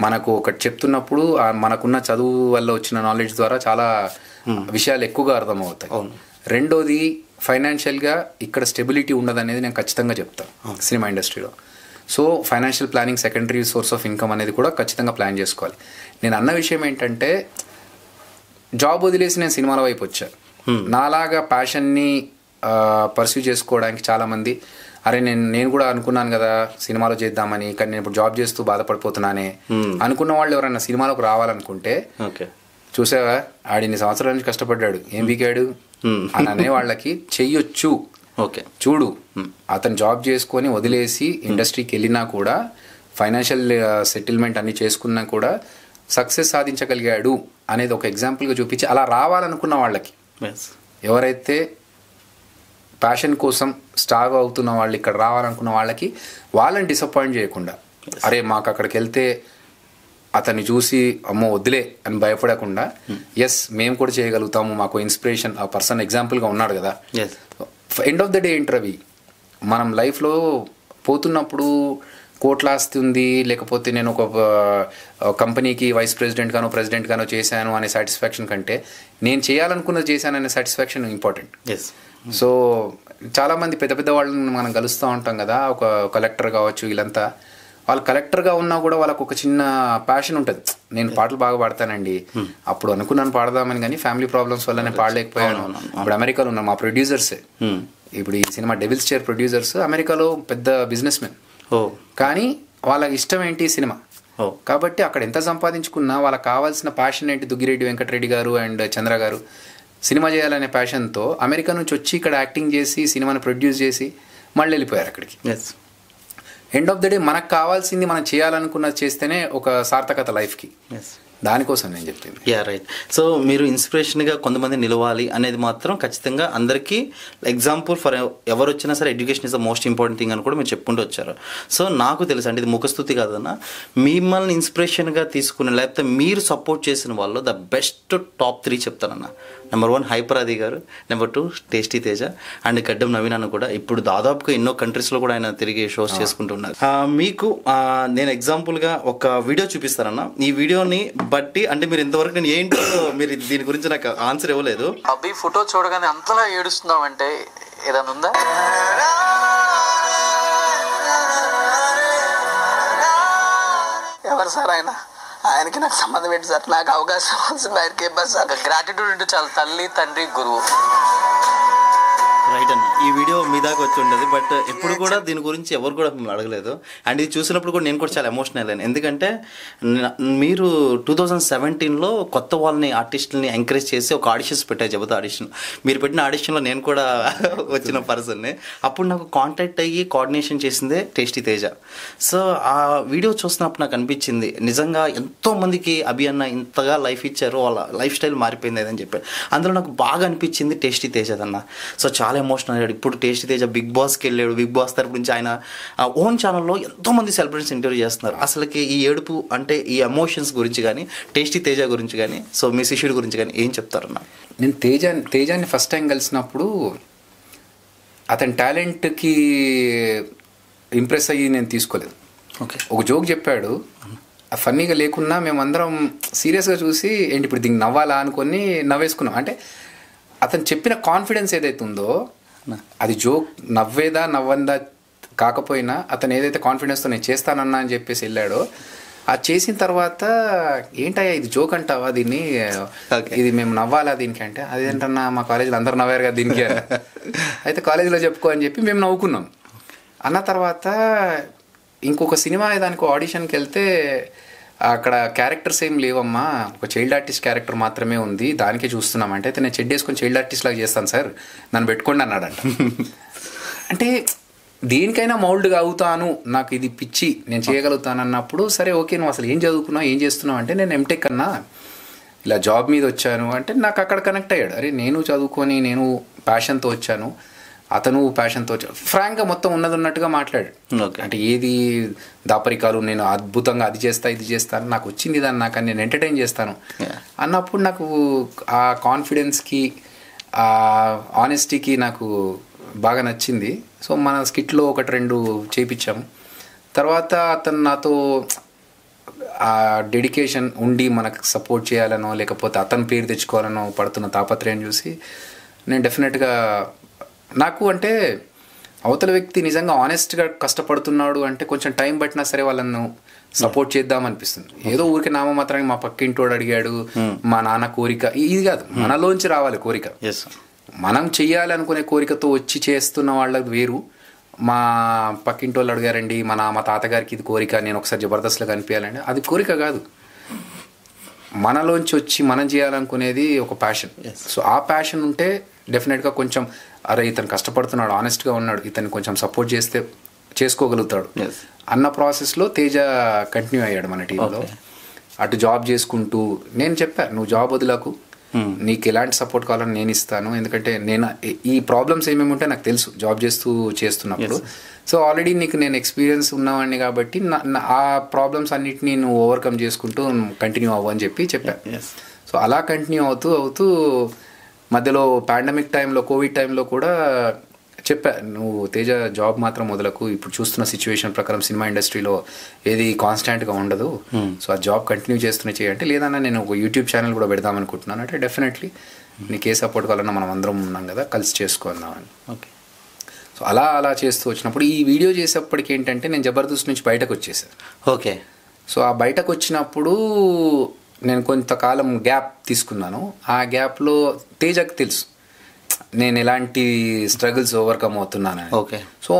మనకు ఒకటి చెప్తున్నప్పుడు మనకున్న చదువు వల్ల వచ్చిన నాలెడ్జ్ ద్వారా చాలా విషయాలు ఎక్కువగా అర్థమవుతాయి. రెండోది, ఫైనాన్షియల్గా ఇక్కడ స్టెబిలిటీ ఉండదనేది నేను ఖచ్చితంగా చెప్తాను సినిమా ఇండస్ట్రీలో. So financial planning secondary source of income అనేది కూడా ఖచ్చితంగా ప్లాన్ చేసుకోవాలి. నేను అన్న విషయం ఏంటంటే, జాబ్ వదిలేసి నేను సినిమాల వైపు వచ్చాను. నాలాగా ప్యాషన్ని పర్స్యూ చేసుకోవడానికి చాలామంది, అరే నేను కూడా అనుకున్నాను కదా సినిమాలో చేద్దామని, కానీ నేను ఇప్పుడు జాబ్ చేస్తూ బాధపడిపోతున్నానే అనుకున్న వాళ్ళు ఎవరైనా సినిమాలోకి రావాలనుకుంటే, చూసావా ఆడిన్ని సంవత్సరాల నుంచి కష్టపడ్డాడు, ఏం వీకాడు అని అనే వాళ్ళకి చెయ్యొచ్చు. చూడు, అతను జాబ్ చేసుకొని వదిలేసి ఇండస్ట్రీకి వెళ్ళినా కూడా, ఫైనాన్షియల్ సెటిల్మెంట్ అన్ని చేసుకున్నా కూడా సక్సెస్ సాధించగలిగాడు అనేది ఒక ఎగ్జాంపుల్గా చూపించి, అలా రావాలనుకున్న వాళ్ళకి, ఎవరైతే ప్యాషన్ కోసం స్టార్ అవుతున్న వాళ్ళు ఇక్కడ రావాలనుకున్న వాళ్ళకి, వాళ్ళని డిసప్పాయింట్ చేయకుండా, అరే మాకు అక్కడికి వెళ్తే అతన్ని చూసి అమ్మో వద్దులే అని భయపడకుండా, ఎస్ మేము కూడా చేయగలుగుతాము, మాకు ఇన్స్పిరేషన్ ఆ పర్సన్ ఎగ్జాంపుల్గా ఉన్నాడు కదా. ఎండ్ ఆఫ్ ద డే ఏంటవి, మనం లైఫ్లో పోతున్నప్పుడు కోట్ల ఆస్తి ఉంది, లేకపోతే నేను ఒక కంపెనీకి వైస్ ప్రెసిడెంట్ గానో చేశాను అనే సాటిస్ఫాక్షన్ కంటే, నేను చేయాలనుకున్నది చేశాననే సాటిస్ఫాక్షన్ ఇంపార్టెంట్. సో చాలామంది పెద్ద పెద్ద వాళ్ళని మనం కలుస్తూ ఉంటాం కదా, ఒక కలెక్టర్ కావచ్చు, వీళ్ళంతా వాళ్ళు కలెక్టర్గా ఉన్నా కూడా వాళ్ళకు ఒక చిన్న ప్యాషన్ ఉంటుంది. నేను పాటలు బాగా పాడతానండి, అప్పుడు అనుకున్నాను పాడదామని, కానీ ఫ్యామిలీ ప్రాబ్లమ్స్ వల్ల నేను పాడలేకపోయాను. ఇప్పుడు అమెరికాలో ఉన్న మా ప్రొడ్యూసర్సే, ఇప్పుడు ఈ సినిమా డెవిల్స్ చైర్ ప్రొడ్యూసర్స్ అమెరికాలో పెద్ద బిజినెస్ మెన్, కానీ వాళ్ళకి ఇష్టం ఏంటి సినిమా. కాబట్టి అక్కడ ఎంత సంపాదించుకున్నా వాళ్ళకి కావాల్సిన ప్యాషన్ ఏంటి, దుగ్గిరెడ్డి వెంకటరెడ్డి గారు అండ్ చంద్ర గారు సినిమా చేయాలనే ప్యాషన్తో అమెరికా నుంచి వచ్చి ఇక్కడ యాక్టింగ్ చేసి సినిమాని ప్రొడ్యూస్ చేసి మళ్ళీ వెళ్ళిపోయారు అక్కడికి. ఎండ్ ఆఫ్ ద డే మనకు కావాల్సింది మనం చేయాలనుకున్నది చేస్తేనే ఒక సార్థకత లైఫ్కి. దానికోసం నేను చెప్పింది. రైట్. సో మీరు ఇన్స్పిరేషన్గా కొంతమంది నిలవాలి అనేది మాత్రం ఖచ్చితంగా అందరికీ ఎగ్జాంపుల్ ఫర్ ఎవరు వచ్చినా సరే education is the most important thing అని కూడా మీరు చెప్పుకుంటూ వచ్చారు. సో నాకు తెలుసు అంటే ఇది ముఖస్తుతి కాదన్న, మిమ్మల్ని ఇన్స్పిరేషన్గా తీసుకుని లేకపోతే మీరు సపోర్ట్ చేసిన వాళ్ళు ద బెస్ట్ టాప్ 3 చెప్తానన్న. నెంబర్ 1 హైపర్ ఆది గారు, నెంబర్ 2 టేస్టీ తేజ అండ్ గడ్డం నవీన్ అన్న కూడా ఇప్పుడు దాదాపుగా ఎన్నో కంట్రీస్లో కూడా ఆయన తిరిగి షోస్ చేసుకుంటున్నారు. మీకు నేను ఎగ్జాంపుల్గా ఒక వీడియో చూపిస్తానన్న. ఈ వీడియోని బట్టి అంటే మీరు ఇంతవరకు నేను ఏంటో మీరు దీని గురించి నాకు ఆన్సర్ ఇవ్వలేదు. అబ్బి ఫోటో చూడగానే అంతలా ఏడుస్తున్నావు అంటే ఏదైనా ఉందా? ఎవరు సార్ ఆయన? ఆయనకి నాకు సంబంధం ఏంటి సార్? నాకు అవకాశం వస్తుంది ఆయనకి ఇవ్వాలి సార్. గ్రాటిట్యూడ్ అంటే చాలా తల్లి తండ్రి గురువు. రైట్ అన్న, ఈ వీడియో మీ దాకా వచ్చి ఉండదు, బట్ ఎప్పుడు కూడా దీని గురించి ఎవరు కూడా మిమ్మల్ని అడగలేదు. అండ్ ఇది చూసినప్పుడు కూడా నేను కూడా చాలా ఎమోషనల్ అయ్యాను. ఎందుకంటే మీరు 2017లో కొత్త వాళ్ళని ఆర్టిస్టులని ఎంకరేజ్ చేసి ఒక ఆడిషన్స్ పెట్టారు, జబత ఆడిషన్. మీరు పెట్టిన ఆడిషన్లో నేను కూడా వచ్చిన పర్సన్ని. అప్పుడు నాకు కాంటాక్ట్ అయ్యి కోఆర్డినేషన్ చేసిందే టేస్టీ తేజ. సో ఆ వీడియో చూస్తున్నప్పుడు నాకు అనిపించింది నిజంగా ఎంతోమందికి అభి అన్న ఇంతగా లైఫ్ ఇచ్చారు, వాళ్ళ లైఫ్ స్టైల్ మారిపోయింది అని చెప్పారు. అందులో నాకు బాగా అనిపించింది టేస్టీ తేజ అన్న. సో చాలా ఎమోషనల్ అయ్యాడు. ఇప్పుడు టేస్టీ తేజ బిగ్ బాస్కి వెళ్ళాడు. బిగ్ బాస్ తరపు నుంచి ఆయన ఓన్ ఛానల్లో ఎంతోమంది సెలబ్రిటీస్ ఇంటర్వ్యూ చేస్తున్నారు. అసలుకి ఈ ఏడుపు అంటే ఈ ఎమోషన్స్ గురించి కానీ టేస్టీ తేజ గురించి కానీ సో మీ శిష్యుడి గురించి కానీ ఏం చెప్తారన్న? నేను తేజాన్ని ఫస్ట్ టైం కలిసినప్పుడు అతని టాలెంట్కి ఇంప్రెస్ అయ్యి నేను తీసుకోలేదు. ఓకే, ఒక జోక్ చెప్పాడు, ఫన్నీగా లేకున్నా మేమందరం సీరియస్గా చూసి ఏంటి ఇప్పుడు దీనికి నవ్వాలా అనుకొని నవ్వేసుకున్నాం. అంటే అతను చెప్పిన కాన్ఫిడెన్స్ ఏదైతే ఉందో అది జోక్ నవ్వేదా నవ్వందా కాకపోయినా అతను ఏదైతే కాన్ఫిడెన్స్తో నేను చేస్తానన్నా అని చెప్పేసి వెళ్ళాడో అది చేసిన తర్వాత ఏంటయ్యా ఇది జోక్ అంటావా దీన్ని, ఇది మేము నవ్వాలా దీనికి అంటే అదేంటన్నా మా కాలేజీలో అందరు నవ్వారు కదా దీనికి, అయితే కాలేజీలో చెప్పుకో అని చెప్పి మేము నవ్వుకున్నాం. అన్న తర్వాత ఇంకొక సినిమా దానికి ఆడిషన్కి వెళ్తే అక్కడ క్యారెక్టర్స్ ఏం లేవమ్మా, ఒక చైల్డ్ ఆర్టిస్ట్ క్యారెక్టర్ మాత్రమే ఉంది, దానికే చూస్తున్నాం అంటే అయితే నేను చెడ్డ వేసుకొని చైల్డ్ ఆర్టిస్ట్ లాగా చేస్తాను సార్, నన్ను పెట్టుకోండి అన్నాడంట. అంటే దేనికైనా మౌల్డ్గా అవుతాను, నాకు ఇది పిచ్చి నేను చేయగలుగుతాను అన్నప్పుడు సరే ఓకే నువ్వు అసలు ఏం చదువుకున్నావు ఏం చేస్తున్నావు అంటే నేను ఎంటెక్ అన్నా ఇలా జాబ్ మీద వచ్చాను అంటే నాకు అక్కడ కనెక్ట్ అయ్యాడు. అరే నేను చదువుకొని నేను ప్యాషన్తో వచ్చాను, అతను ప్యాషన్తో వచ్చాడు. ఫ్రాంక్గా మొత్తం ఉన్నది ఉన్నట్టుగా మాట్లాడు. అంటే ఏది దాపరికాలు నేను అద్భుతంగా అది చేస్తా ఇది చేస్తాను, నాకు వచ్చింది దాన్ని నాకు నేను ఎంటర్టైన్ చేస్తాను అన్నప్పుడు నాకు ఆ కాన్ఫిడెన్స్కి ఆ ఆనెస్టీకి నాకు బాగా నచ్చింది. సో మన స్కిట్లో 1-2 చేయించాము. తర్వాత అతను నాతో ఆ డెడికేషన్ ఉండి మనకు సపోర్ట్ చేయాలనో లేకపోతే అతని పేరు తెచ్చుకోవాలనో పడుతున్న తాపత్రయం చూసి నేను డెఫినెట్గా నాకు అంటే అవతల వ్యక్తి నిజంగా ఆనెస్ట్గా కష్టపడుతున్నాడు అంటే కొంచెం టైం పట్టినా సరే వాళ్ళను సపోర్ట్ చేద్దాం అనిపిస్తుంది. ఏదో ఊరికి నామమాత్రానికి మా పక్కింటోడు అడిగాడు మా నాన్న కోరిక ఇది కాదు, మనలోంచి రావాలి కోరిక. మనం చెయ్యాలి అనుకునే కోరికతో వచ్చి చేస్తున్న వాళ్ళకి వేరు, మా పక్కింటి వాళ్ళు అడిగారండి మా తాతగారికి ఇది కోరిక నేను ఒకసారి జబర్దస్త్లో కనిపించాలండి, అది కోరిక కాదు, మనలోంచి వచ్చి మనం చేయాలనుకునేది ఒక ప్యాషన్. సో ఆ ప్యాషన్ ఉంటే డెఫినెట్గా కొంచెం అరే ఇతను కష్టపడుతున్నాడు ఆనెస్ట్గా ఉన్నాడు ఇతను కొంచెం సపోర్ట్ చేస్తే చేసుకోగలుగుతాడు అన్న ప్రాసెస్లో తేజ కంటిన్యూ అయ్యాడు మన టీంలో. అటు జాబ్ చేసుకుంటూ నేను చెప్పాను నువ్వు జాబ్ వదిలకు, నీకు ఎలాంటి సపోర్ట్ కావాలని నేను ఇస్తాను, ఎందుకంటే నేను ఈ ప్రాబ్లమ్స్ ఏమేమి ఉంటే నాకు తెలుసు జాబ్ చేస్తున్నప్పుడు. సో ఆల్రెడీ నీకు నేను ఎక్స్పీరియన్స్ ఉన్నవాడిని కాబట్టి ఆ ప్రాబ్లమ్స్ అన్నిటినీ నువ్వు ఓవర్కమ్ చేసుకుంటూ కంటిన్యూ అవ్వు అని చెప్పాను. సో అలా కంటిన్యూ అవుతూ మధ్యలో పాండమిక్ టైంలో కోవిడ్ టైంలో కూడా చెప్పా నువ్వు తేజ జాబ్ మాత్రం వదలకు, ఇప్పుడు చూస్తున్న సిచ్యువేషన్ ప్రకారం సినిమా ఇండస్ట్రీలో ఏది కాన్స్టాంట్గా ఉండదు, సో ఆ జాబ్ కంటిన్యూ చేస్తూనే చేయంటే లేదన్నా నేను ఒక యూట్యూబ్ ఛానల్ కూడా పెడదాం అనుకుంటున్నాను అంటే డెఫినెట్లీ నీకు ఏ సపోర్ట్ కావాలన్నా మనం అందరం ఉన్నాం కదా కలిసి చేసుకుందామని. ఓకే, సో అలా చేస్తూ వచ్చినప్పుడు ఈ వీడియో చేసేప్పటికి ఏంటంటే నేను జబర్దస్త్ నుంచి బయటకు వచ్చేసాను. ఓకే, సో ఆ బయటకు వచ్చినప్పుడు నేను కొంతకాలం గ్యాప్ తీసుకున్నాను. ఆ గ్యాప్లో తేజకి తెలుసు నేను ఎలాంటి స్ట్రగుల్స్ ఓవర్కమ్ అవుతున్నానని. ఓకే, సో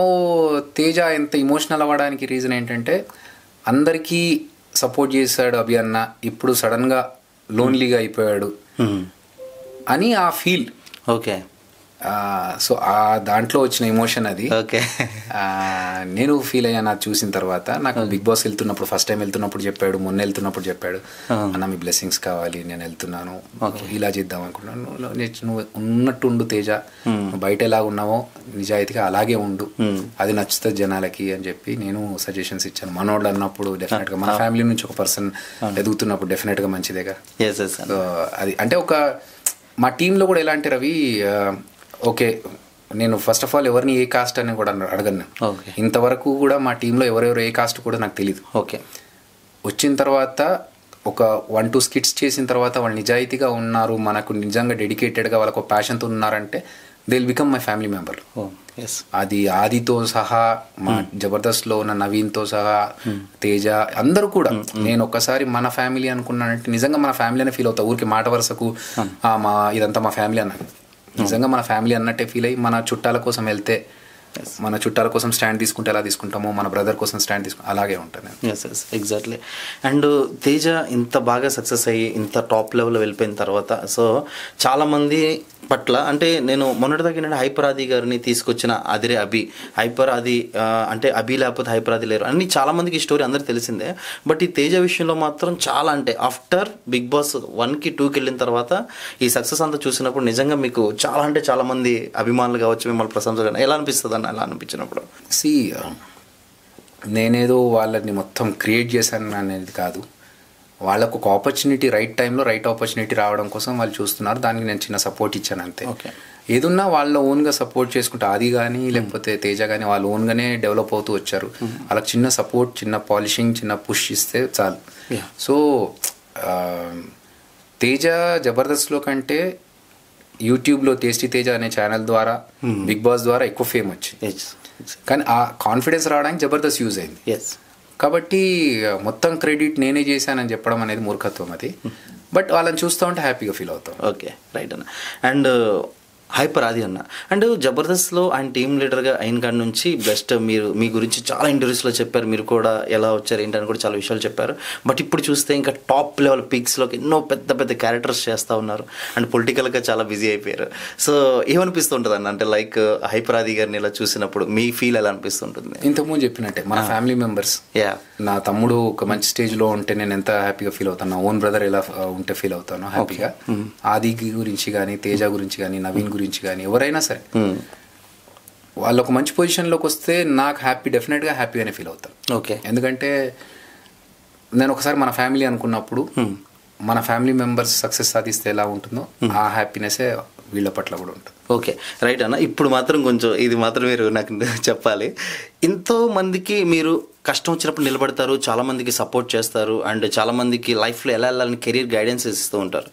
తేజ ఎంత ఇమోషనల్ అవ్వడానికి రీజన్ ఏంటంటే అందరికీ సపోర్ట్ చేశాడు అభి అన్న, ఇప్పుడు సడన్గా లోన్లీగా అయిపోయాడు అని ఆ ఫీల్. ఓకే. సో ఆ దాంట్లో వచ్చిన ఎమోషన్ అది. ఓకే. నేను ఫీల్ అయ్యాను అది చూసిన తర్వాత. నాకు బిగ్ బాస్ వెళ్తున్నప్పుడు ఫస్ట్ టైం వెళ్తున్నప్పుడు చెప్పాడు, మొన్న వెళ్తున్నప్పుడు చెప్పాడు, అన్న మీ బ్లెస్సింగ్స్ కావాలి, నేను వెళ్తున్నాను, ఇలా చేద్దాం అనుకున్నాను. నువ్వు ఉన్నట్టు ఉండు తేజ, నువ్వు బయట ఎలా ఉన్నావో నిజాయితీగా అలాగే ఉండు, అది నచ్చుతుంది జనాలకి అని చెప్పి నేను సజెషన్స్ ఇచ్చాను. మనోళ్ళు అన్నప్పుడు డెఫినెట్గా మన ఫ్యామిలీ నుంచి ఒక పర్సన్ ఎదుగుతున్నప్పుడు డెఫినెట్గా మంచిదేగా. అది అంటే ఒక మా టీంలో కూడా ఎలా అంటే రవి, ఓకే నేను ఫస్ట్ ఆఫ్ ఆల్ ఎవరిని ఏ కాస్ట్ అని కూడా అడగను. ఇంతవరకు కూడా మా టీంలో ఎవరెవరు ఏ కాస్ట్ కూడా నాకు తెలియదు. ఓకే. వచ్చిన తర్వాత ఒక 1-2 స్కిట్స్ చేసిన తర్వాత వాళ్ళు నిజాయితీగా ఉన్నారు, మనకు నిజంగా డెడికేటెడ్గా వాళ్ళకు ప్యాషన్తో ఉన్నారంటే they will become my family member. అది ఆదితో సహా, మా జబర్దస్త్లో ఉన్న నవీన్తో సహా, తేజ అందరూ కూడా. నేను ఒక్కసారి మన ఫ్యామిలీ అనుకున్నానంటే నిజంగా మన ఫ్యామిలీ అనే ఫీల్ అవుతా. ఊరికి మాట వరుసకు మా ఇదంతా మా ఫ్యామిలీ అన్న, నిజంగా మన ఫ్యామిలీ అన్నట్టే ఫీల్ అయ్యి, మన చుట్టాల కోసం వెళ్తే మన చుట్టాల కోసం స్టాండ్ తీసుకుంటే ఎలా తీసుకుంటామో, మన బ్రదర్ కోసం స్టాండ్ తీసుకుంటే అలాగే ఉంటుంది. ఎగ్జాక్ట్లీ. అండ్ తేజ ఇంత బాగా సక్సెస్ అయ్యి ఇంత టాప్ లెవెల్లో వెళ్ళిపోయిన తర్వాత సో చాలామంది పట్ల అంటే నేను మొన్నటిదాకా హైపర్ ఆది గారిని తీసుకొచ్చిన అదిరే అభి, హైపర్ ఆది అంటే అభి లేకపోతే హైపర్ ఆది లేరు అని చాలామందికి ఈ స్టోరీ అందరికి తెలిసిందే. బట్ ఈ తేజ విషయంలో మాత్రం చాలా అంటే ఆఫ్టర్ బిగ్ బాస్ 1కి 2కి వెళ్ళిన తర్వాత ఈ సక్సెస్ అంతా చూసినప్పుడు నిజంగా మీకు చాలా అంటే చాలామంది అభిమానులు కావచ్చు, మిమ్మల్ని ప్రశంసగా ఎలా అనిపిస్తుంది అన్న? ఎలా అనిపించినప్పుడు నేనేదో వాళ్ళని మొత్తం క్రియేట్ చేశాను అనేది కాదు, వాళ్ళకు ఒక ఆపర్చునిటీ రైట్ టైంలో రైట్ ఆపర్చునిటీ రావడం కోసం వాళ్ళు చూస్తున్నారు. దానికి నేను చిన్న సపోర్ట్ ఇచ్చాను అంతే. ఏదున్నా వాళ్ళ ఓన్గా సపోర్ట్ చేసుకుంటే ఆది కానీ లేకపోతే తేజ కానీ వాళ్ళ ఓన్గానే డెవలప్ అవుతూ వచ్చారు. వాళ్ళకి చిన్న సపోర్ట్, చిన్న పాలిషింగ్, చిన్న పుష్ ఇస్తే చాలు. సో తేజ జబర్దస్త్లో కంటే యూట్యూబ్లో టేస్టీ తేజ అనే ఛానల్ ద్వారా బిగ్ బాస్ ద్వారా ఎక్కువ ఫేమ్ వచ్చింది. కానీ ఆ కాన్ఫిడెన్స్ రావడానికి జబర్దస్త్ యూజ్ అయింది. కాబట్టి మొత్తం క్రెడిట్ నేనే చేశానని చెప్పడం అనేది మూర్ఖత్వం అది. బట్ వాళ్ళని చూస్తూ ఉంటే హ్యాపీగా ఫీల్ అవుతాం. ఓకే, రైట్ అన్న. అండ్ హైపర్ ఆది అన్న, అండ్ జబర్దస్త్లో ఆయన టీమ్ లీడర్గా అయిన కాడి నుంచి బెస్ట్ మీరు మీ గురించి చాలా ఇంటర్వ్యూస్లో చెప్పారు, మీరు కూడా ఎలా వచ్చారు ఏంటని కూడా చాలా విషయాలు చెప్పారు. బట్ ఇప్పుడు చూస్తే ఇంకా టాప్ లెవెల్ పీక్స్లోకి ఎన్నో పెద్ద పెద్ద క్యారెక్టర్స్ చేస్తూ ఉన్నారు అండ్ పొలిటికల్గా చాలా బిజీ అయిపోయారు. సో ఏమనిపిస్తుంటుంది అన్న, అంటే లైక్ హైపర్ ఆది గారిని ఇలా చూసినప్పుడు మీ ఫీల్ ఎలా అనిపిస్తుంటుంది? ఇంతకుముందు చెప్పినట్టే మన ఫ్యామిలీ మెంబర్స్, నా తమ్ముడు ఒక మంచి స్టేజ్లో ఉంటే నేను ఎంత హ్యాపీగా ఫీల్ అవుతాను, నా ఓన్ బ్రదర్ ఎలా ఉంటే ఫీల్ అవుతాను హ్యాపీగా. ఆది గురించి కానీ, తేజ గురించి కానీ, నవీన్ గురించి కానీ, ఎవరైనా సరే వాళ్ళు ఒక మంచి పొజిషన్లోకి వస్తే నాకు డెఫినెట్గా హ్యాపీగానే ఫీల్ అవుతాను. ఓకే, ఎందుకంటే నేను ఒకసారి మన ఫ్యామిలీ అనుకున్నప్పుడు మన ఫ్యామిలీ మెంబర్స్ సక్సెస్ సాధిస్తే ఎలా ఉంటుందో ఆ హ్యాపీనెస్సే వీళ్ళ పట్ల కూడా ఉంటుంది. ఓకే, రైట్ అన్న. ఇప్పుడు మాత్రం కొంచెం ఇది మాత్రం మీరు నాకు చెప్పాలి. ఎంతో మందికి మీరు కష్టం వచ్చినప్పుడు నిలబడతారు, చాలామందికి సపోర్ట్ చేస్తారు అండ్ చాలామందికి లైఫ్లో ఎలా వెళ్ళాలని కెరీర్ గైడెన్స్ ఇస్తూ ఉంటారు.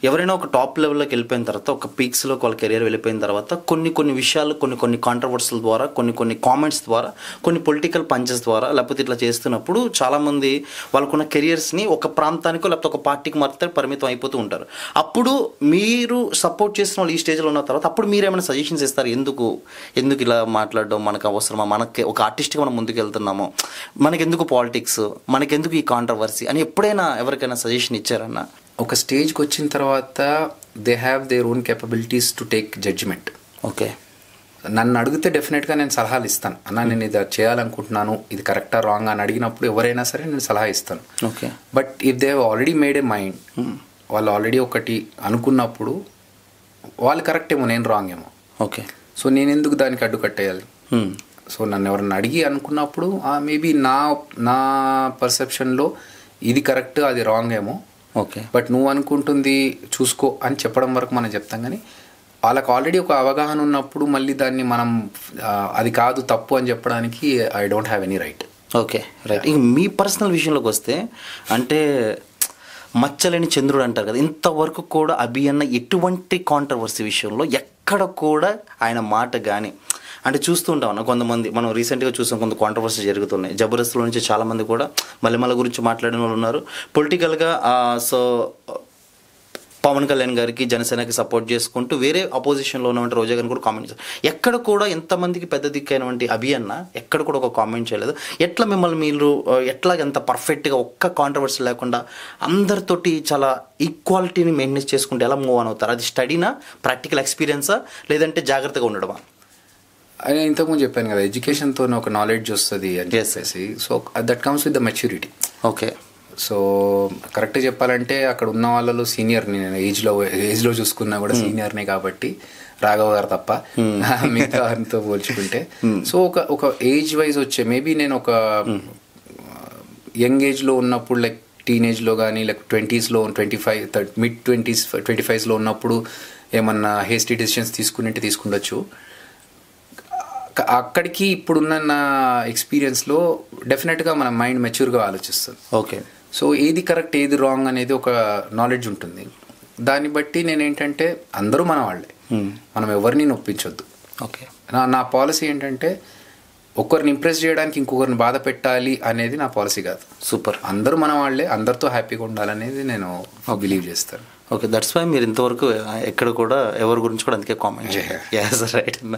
ఎవరైనా ఒక టాప్ లెవెల్లోకి వెళ్ళిపోయిన తర్వాత, ఒక పీక్స్లోకి వాళ్ళ కెరీర్ వెళ్ళిపోయిన తర్వాత కొన్ని విషయాలు, కొన్ని కాంట్రవర్సీల ద్వారా, కొన్ని కామెంట్స్ ద్వారా, కొన్ని పొలిటికల్ పంచెస్ ద్వారా లేకపోతే ఇట్లా చేస్తున్నప్పుడు చాలామంది వాళ్ళకున్న కెరియర్స్ని ఒక ప్రాంతానికో లేకపోతే ఒక పార్టీకి మాత్రమే పరిమితం అయిపోతూ ఉంటారు. అప్పుడు మీరు సపోర్ట్ చేసిన వాళ్ళు ఈ స్టేజ్లో ఉన్న తర్వాత అప్పుడు మీరు ఏమైనా సజెషన్స్ ఇస్తారు? ఎందుకు ఇలా మాట్లాడడం మనకు అవసరమా, మనకి ఒక ఆర్టిస్ట్గా మనం ముందుకు వెళ్తున్నామో, మనకెందుకు పాలిటిక్స్, మనకెందుకు ఈ కాంట్రవర్సీ అని ఎప్పుడైనా ఎవరికైనా సజెషన్ ఇచ్చారన్న? ఒక స్టేజ్కి వచ్చిన తర్వాత they have their own capabilities to take judgement. Okay, నన్ను అడిగితే డెఫినెట్గా నేను సలహాలు ఇస్తాను. అన్న నేను ఇది చేయాలనుకుంటున్నాను, ఇది కరెక్టా రాంగ్ అని అడిగినప్పుడు ఎవరైనా సరే నేను సలహా ఇస్తాను. Okay, but if they have already made A mind, వాళ్ళు ఆల్రెడీ ఒకటి అనుకున్నప్పుడు వాళ్ళు కరెక్ట్ ఏమో నేను రాంగ్ ఏమో. ఓకే, సో నేను ఎందుకు దానికి అడ్డుకట్టేయాలి? సో నన్ను ఎవరన్నా అడిగి అనుకున్నప్పుడు మేబీ నా పర్సెప్షన్లో ఇది కరెక్ట్, అది రాంగ్ ఏమో. ఓకే, బట్ నువ్వు అనుకుంటుంది చూసుకో అని చెప్పడం వరకు మనం చెప్తాం. కానీ వాళ్ళకి ఆల్రెడీ ఒక అవగాహన ఉన్నప్పుడు మళ్ళీ దాన్ని మనం అది కాదు తప్పు అని చెప్పడానికి I don't have any right. Okay, right. ఇక మీ పర్సనల్ విషయంలోకి వస్తే, అంటే మచ్చలేని చంద్రుడు అంటారు కదా, ఇంతవరకు కూడా అభి అన్న ఎటువంటి కాంట్రవర్సీ విషయంలో ఎక్కడ కూడా ఆయన మాట కానీ అంటే చూస్తూ ఉంటాం అన్న. కొంతమంది మనం రీసెంట్గా చూసాం, కొంత కాంట్రవర్సీ జరుగుతున్నాయి. జబర్దస్త్లో నుంచి చాలామంది కూడా మల్లెమల్ల గురించి మాట్లాడిన వాళ్ళు ఉన్నారు. పొలిటికల్గా సో పవన్ కళ్యాణ్ గారికి జనసేనకి సపోర్ట్ చేసుకుంటూ వేరే అపోజిషన్లో ఉన్నటువంటి రోజా గారిని కూడా కామెంట్ చేశారు. ఎక్కడ కూడా ఎంతమందికి పెద్ద దిక్కైనటువంటి అభి అన్న ఎక్కడ కూడా ఒక కామెంట్ చేయలేదు. ఎట్లా మిమ్మల్ని మీరు ఎట్లా ఎంత పర్ఫెక్ట్గా ఒక్క కాంట్రవర్సీ లేకుండా అందరితోటి చాలా ఈక్వాలిటీని మెయింటైన్ చేసుకుంటే ఎలా మూవ్ ఆన్ అవుతారు? అది స్టడీనా, ప్రాక్టికల్ ఎక్స్పీరియన్సా, లేదంటే జాగ్రత్తగా ఉండడమా? అని ఇంతకుముందు చెప్పాను కదా, ఎడ్యుకేషన్తో ఒక నాలెడ్జ్ వస్తుంది అని చెప్పేసి. So that comes with the maturity. Okay. So కరెక్ట్గా చెప్పాలంటే అక్కడ ఉన్న వాళ్ళలో సీనియర్, నేను ఏజ్లో చూసుకున్నా కూడా సీనియర్నే కాబట్టి రాఘవ గారు తప్ప మిగతా వారితో పోల్చుకుంటే. సో ఒక ఏజ్ వైజ్ వచ్చే మేబీ నేను ఒక యంగ్ ఏజ్లో ఉన్నప్పుడు లైక్ టీనేజ్లో కానీ లైక్ 20sలో 25 మిడ్ 20s 25sలో ఉన్నప్పుడు ఏమన్నా హేస్టీ డెసిషన్స్ తీసుకుండొచ్చు. అక్కడికి ఇప్పుడున్న నా ఎక్స్పీరియన్స్లో డెఫినెట్గా మన మైండ్ మెచ్యూర్గా ఆలోచిస్తుంది. ఓకే. సో ఏది కరెక్ట్ ఏది రాంగ్ అనేది ఒక నాలెడ్జ్ ఉంటుంది. దాన్ని బట్టి నేనేంటంటే అందరూ మన వాళ్ళే, మనం ఎవరిని నొప్పించొద్దు. ఓకే. నా పాలసీ ఏంటంటే ఒకరిని ఇంప్రెస్ చేయడానికి ఇంకొకరిని బాధ పెట్టాలి అనేది నా పాలసీ కాదు. సూపర్. అందరూ మన వాళ్ళే, అందరితో హ్యాపీగా ఉండాలనేది నేను బిలీవ్ చేస్తాను. ఓకే, దట్స్ వై మీరు ఇంతవరకు ఎక్కడ కూడా ఎవరి గురించి కూడా అందుకే కామెంట్ చేయాలి. యాస్ రైట్ అన్న.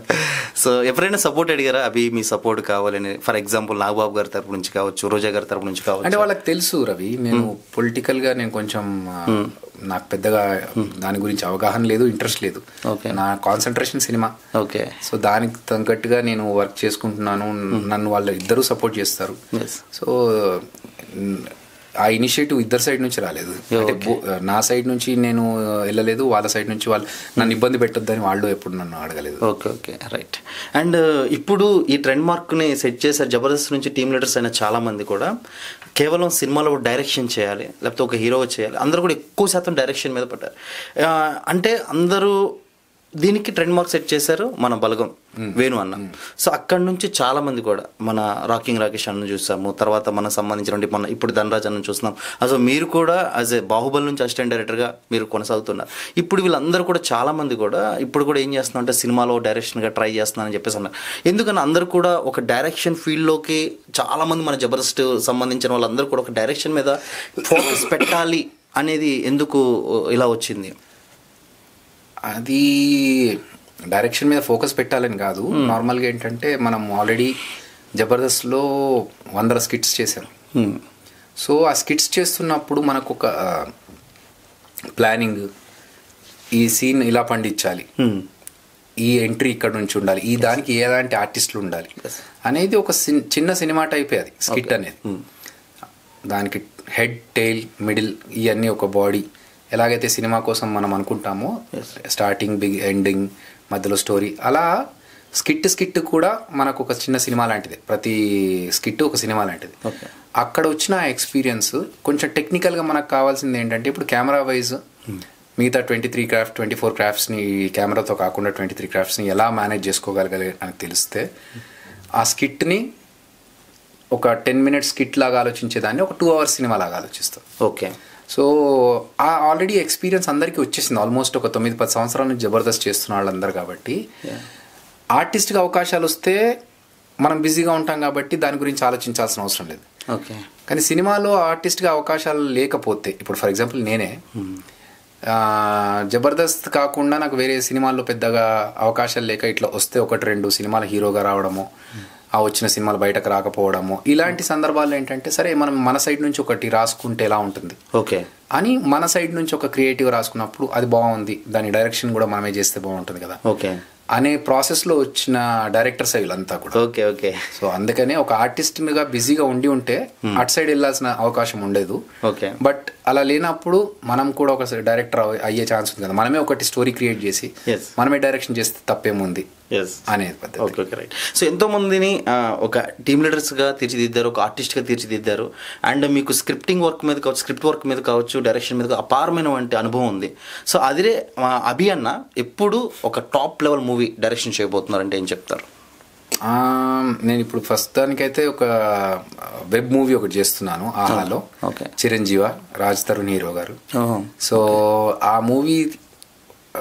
సో ఎప్పుడైనా సపోర్ట్ అడిగారా అభి మీ సపోర్ట్ కావాలని? ఫర్ ఎగ్జాంపుల్ నాగబాబు గారి తరపు నుంచి కావచ్చు, రోజా గారి తరపు నుంచి కావచ్చు. అంటే వాళ్ళకి తెలుసు రవి, నేను పొలిటికల్గా నేను కొంచెం నాకు పెద్దగా దాని గురించి అవగాహన లేదు, ఇంట్రెస్ట్ లేదు. నా కాన్సన్ట్రేషన్ సినిమా. ఓకే. సో దానికి తగ్గట్టుగా నేను వర్క్ చేసుకుంటున్నాను. నన్ను వాళ్ళు ఇద్దరు సపోర్ట్ చేస్తారు. సో ఆ ఇనిషియేటివ్ ఇద్దరు సైడ్ నుంచి రాలేదు. నా సైడ్ నుంచి నేను వెళ్ళలేదు, వాళ్ళ సైడ్ నుంచి వాళ్ళు నన్ను ఇబ్బంది పెట్టొద్దని వాళ్ళు ఎప్పుడు నన్ను అడగలేదు. ఓకే. Okay, right. అండ్ ఇప్పుడు ఈ ట్రెండ్ మార్క్ని సెట్ చేశారు జబర్దస్త్ నుంచి టీమ్ లీడర్స్ అయిన చాలామంది కూడా కేవలం సినిమాలో డైరెక్షన్ చేయాలి, లేకపోతే ఒక హీరో చేయాలి, అందరూ కూడా ఎక్కువ శాతం డైరెక్షన్ మీద పడ్డారు. అంటే అందరూ దీనికి ట్రెండ్ మార్క్ సెట్ చేశారు మన బలగం వేణు అన్న. సో అక్కడ నుంచి చాలా మంది కూడా మన రాకింగ్ రాకేష్ అన్న చూసాము, తర్వాత మనకు సంబంధించిన మన ఇప్పుడు ధనరాజ్ అన్న చూస్తున్నాం. అసలు మీరు కూడా యాజ్ ఏ బాహుబలి నుంచి అసిస్టెంట్ డైరెక్టర్గా మీరు కొనసాగుతున్నారు. ఇప్పుడు వీళ్ళందరూ కూడా చాలా మంది కూడా ఇప్పుడు కూడా ఏం చేస్తున్నారు అంటే సినిమాలో డైరెక్షన్గా ట్రై చేస్తున్నారని చెప్పేసి అన్నారు. ఎందుకని అందరూ కూడా ఒక డైరెక్షన్ ఫీల్డ్లోకి చాలా మంది మన జబర్దస్త్ సంబంధించిన వాళ్ళందరూ కూడా ఒక డైరెక్షన్ మీద ఫోకస్ పెట్టాలి అనేది ఎందుకు ఇలా వచ్చింది? అది డైరెక్షన్ మీద ఫోకస్ పెట్టాలని కాదు, నార్మల్గా ఏంటంటే మనం ఆల్రెడీ జబర్దస్త్లో 100 స్కిట్స్ చేశాం. సో ఆ స్కిట్స్ చేస్తున్నప్పుడు మనకు ఒక ప్లానింగ్, ఈ సీన్ ఇలా పండించాలి, ఈ ఎంట్రీ ఇక్కడ నుంచి ఉండాలి, ఈ దానికి ఏలాంటి ఆర్టిస్టులు ఉండాలి అనేది ఒక చిన్న సినిమా టైప్ అది స్కిట్ అనేది. దానికి హెడ్, టెయిల్, మిడిల్ ఇవన్నీ ఒక బాడీ ఎలాగైతే సినిమా కోసం మనం అనుకుంటామో స్టార్టింగ్, బిగ్, ఎండింగ్, మధ్యలో స్టోరీ, అలా స్కిట్ కూడా మనకు ఒక చిన్న సినిమా లాంటిది. ప్రతి స్కిట్ ఒక సినిమా లాంటిది. అక్కడ వచ్చిన ఎక్స్పీరియన్స్ కొంచెం టెక్నికల్గా మనకు కావాల్సింది ఏంటంటే ఇప్పుడు కెమెరా వైజ్ మిగతా 24 క్రాఫ్ట్స్ని కెమెరాతో కాకుండా 23 క్రాఫ్ట్స్ని ఎలా మేనేజ్ చేసుకోగలగాలి అని తెలిస్తే ఆ స్కిట్ని ఒక 10 minutes స్కిట్ లాగా ఆలోచించేదాన్ని ఒక 2 hours సినిమా లాగా ఆలోచిస్తాం. ఓకే. సో ఆ ఆల్రెడీ ఎక్స్పీరియన్స్ అందరికీ వచ్చేసింది. ఆల్మోస్ట్ ఒక 9-10 సంవత్సరాల నుంచి జబర్దస్త్ చేస్తున్న వాళ్ళందరూ కాబట్టి ఆర్టిస్ట్గా అవకాశాలు వస్తే మనం బిజీగా ఉంటాం కాబట్టి దాని గురించి ఆలోచించాల్సిన అవసరం లేదు. ఓకే. కానీ సినిమాలో ఆర్టిస్ట్గా అవకాశాలు లేకపోతే ఇప్పుడు ఫర్ ఎగ్జాంపుల్ నేనే జబర్దస్త్ కాకుండా నాకు వేరే సినిమాల్లో పెద్దగా అవకాశాలు లేక ఇట్లా వస్తే 1-2 సినిమాల హీరోగా రావడము, ఆ వచ్చిన సినిమాలు బయటకు రాకపోవడము, ఇలాంటి సందర్భాల్లో ఏంటంటే సరే మనం మన సైడ్ నుంచి ఒకటి రాసుకుంటే ఎలా ఉంటుంది ఓకే అని మన సైడ్ నుంచి ఒక క్రియేటివ్ రాసుకున్నప్పుడు అది బాగుంది, దాని డైరెక్షన్ కూడా మనమే చేస్తే బాగుంటుంది కదా ఓకే అనే ప్రాసెస్లో వచ్చిన డైరెక్టర్స్ వీళ్ళంతా కూడా. Okay okay. సో అందుకనే ఒక ఆర్టిస్ట్గా బిజీగా ఉంటే అటు సైడ్ వెళ్ళాల్సిన అవకాశం ఉండదు. ఓకే. బట్ అలా లేనప్పుడు మనం కూడా ఒక డైరెక్టర్ అయ్యే ఛాన్స్ ఉంది కదా, మనమే ఒకటి స్టోరీ క్రియేట్ చేసి మనమే డైరెక్షన్ చేస్తే తప్పేముంది అనేది పద్ధతి. Okay okay, right. సో ఎంతో మందిని ఒక టీమ్ లీడర్స్గా తీర్చిదిద్దారు, ఒక ఆర్టిస్ట్గా తీర్చిదిద్దారు. అండ్ మీకు స్క్రిప్ట్ వర్క్ మీద కావచ్చు, డైరెక్షన్ మీద అపారమైన అనుభవం ఉంది. సో అదే అభి అన్న ఎప్పుడు ఒక టాప్ లెవెల్ మూవీ డైరెక్షన్ చేయబోతున్నారంటే ఏం చెప్తారు? నేను ఇప్పుడు ప్రస్తుతానికైతే ఒక వెబ్ మూవీ ఒకటి చేస్తున్నాను ఆహాలో. చిరంజీవ, రాజ్ తరుణ్ హీరో గారు. సో ఆ మూవీ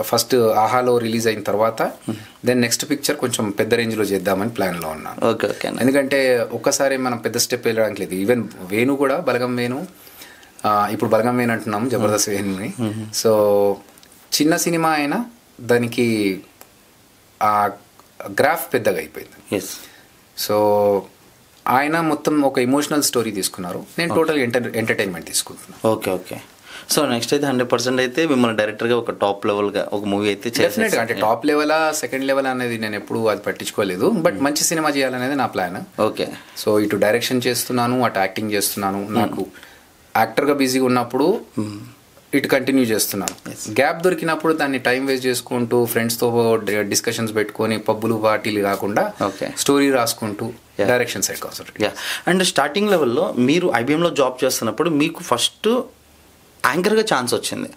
ఫస్ట్ ఆహాలో రిలీజ్ అయిన తర్వాత దెన్ నెక్స్ట్ పిక్చర్ కొంచెం పెద్ద రేంజ్లో చేద్దామని ప్లాన్లో ఉన్నాను. Okay okay. ఎందుకంటే ఒక్కసారి మనం పెద్ద స్టెప్ వెళ్ళడానికి లేదు. ఈవెన్ వేణు కూడా, బలగం వేణు ఇప్పుడు బలగం వేణు అంటున్నాం, జబర్దస్త్ వేణుని. సో చిన్న సినిమా అయినా దానికి ఆ గ్రాఫ్ పెద్దగా అయిపోయింది. సో ఆయన మొత్తం ఒక ఎమోషనల్ స్టోరీ తీసుకున్నారు, నేను టోటల్ ఎంటర్టైన్మెంట్ తీసుకుంటున్నాను. Okay okay. సో నెక్స్ట్ అయితే 100% అయితే మిమ్మల్ని డైరెక్టర్గా ఒక టాప్ లెవెల్గా ఒక మూవీ అయితే డెఫినెట్గా, అంటే టాప్ లెవెలా సెకండ్ లెవెల్ అనేది నేను ఎప్పుడు అది పట్టించుకోలేదు, బట్ మంచి సినిమా చేయాలనేది నా ప్లాన్. ఓకే. సో ఇటు డైరెక్షన్ చేస్తున్నాను, అటు యాక్టింగ్ చేస్తున్నాను. నాకు యాక్టర్గా బిజీగా ఉన్నప్పుడు ఇటు కంటిన్యూ చేస్తున్నాను, గ్యాప్ దొరికినప్పుడు దాన్ని టైం వేస్ట్ చేసుకుంటూ ఫ్రెండ్స్తో డిస్కషన్స్ పెట్టుకొని పబ్బులు పార్టీలు కాకుండా స్టోరీ రాసుకుంటూ direction side concentrate. And starting లెవెల్లో మీరు ఐబీఎంలో జాబ్ చేస్తున్నప్పుడు మీకు ఫస్ట్ యాంకర్గా ఛాన్స్ వచ్చింది.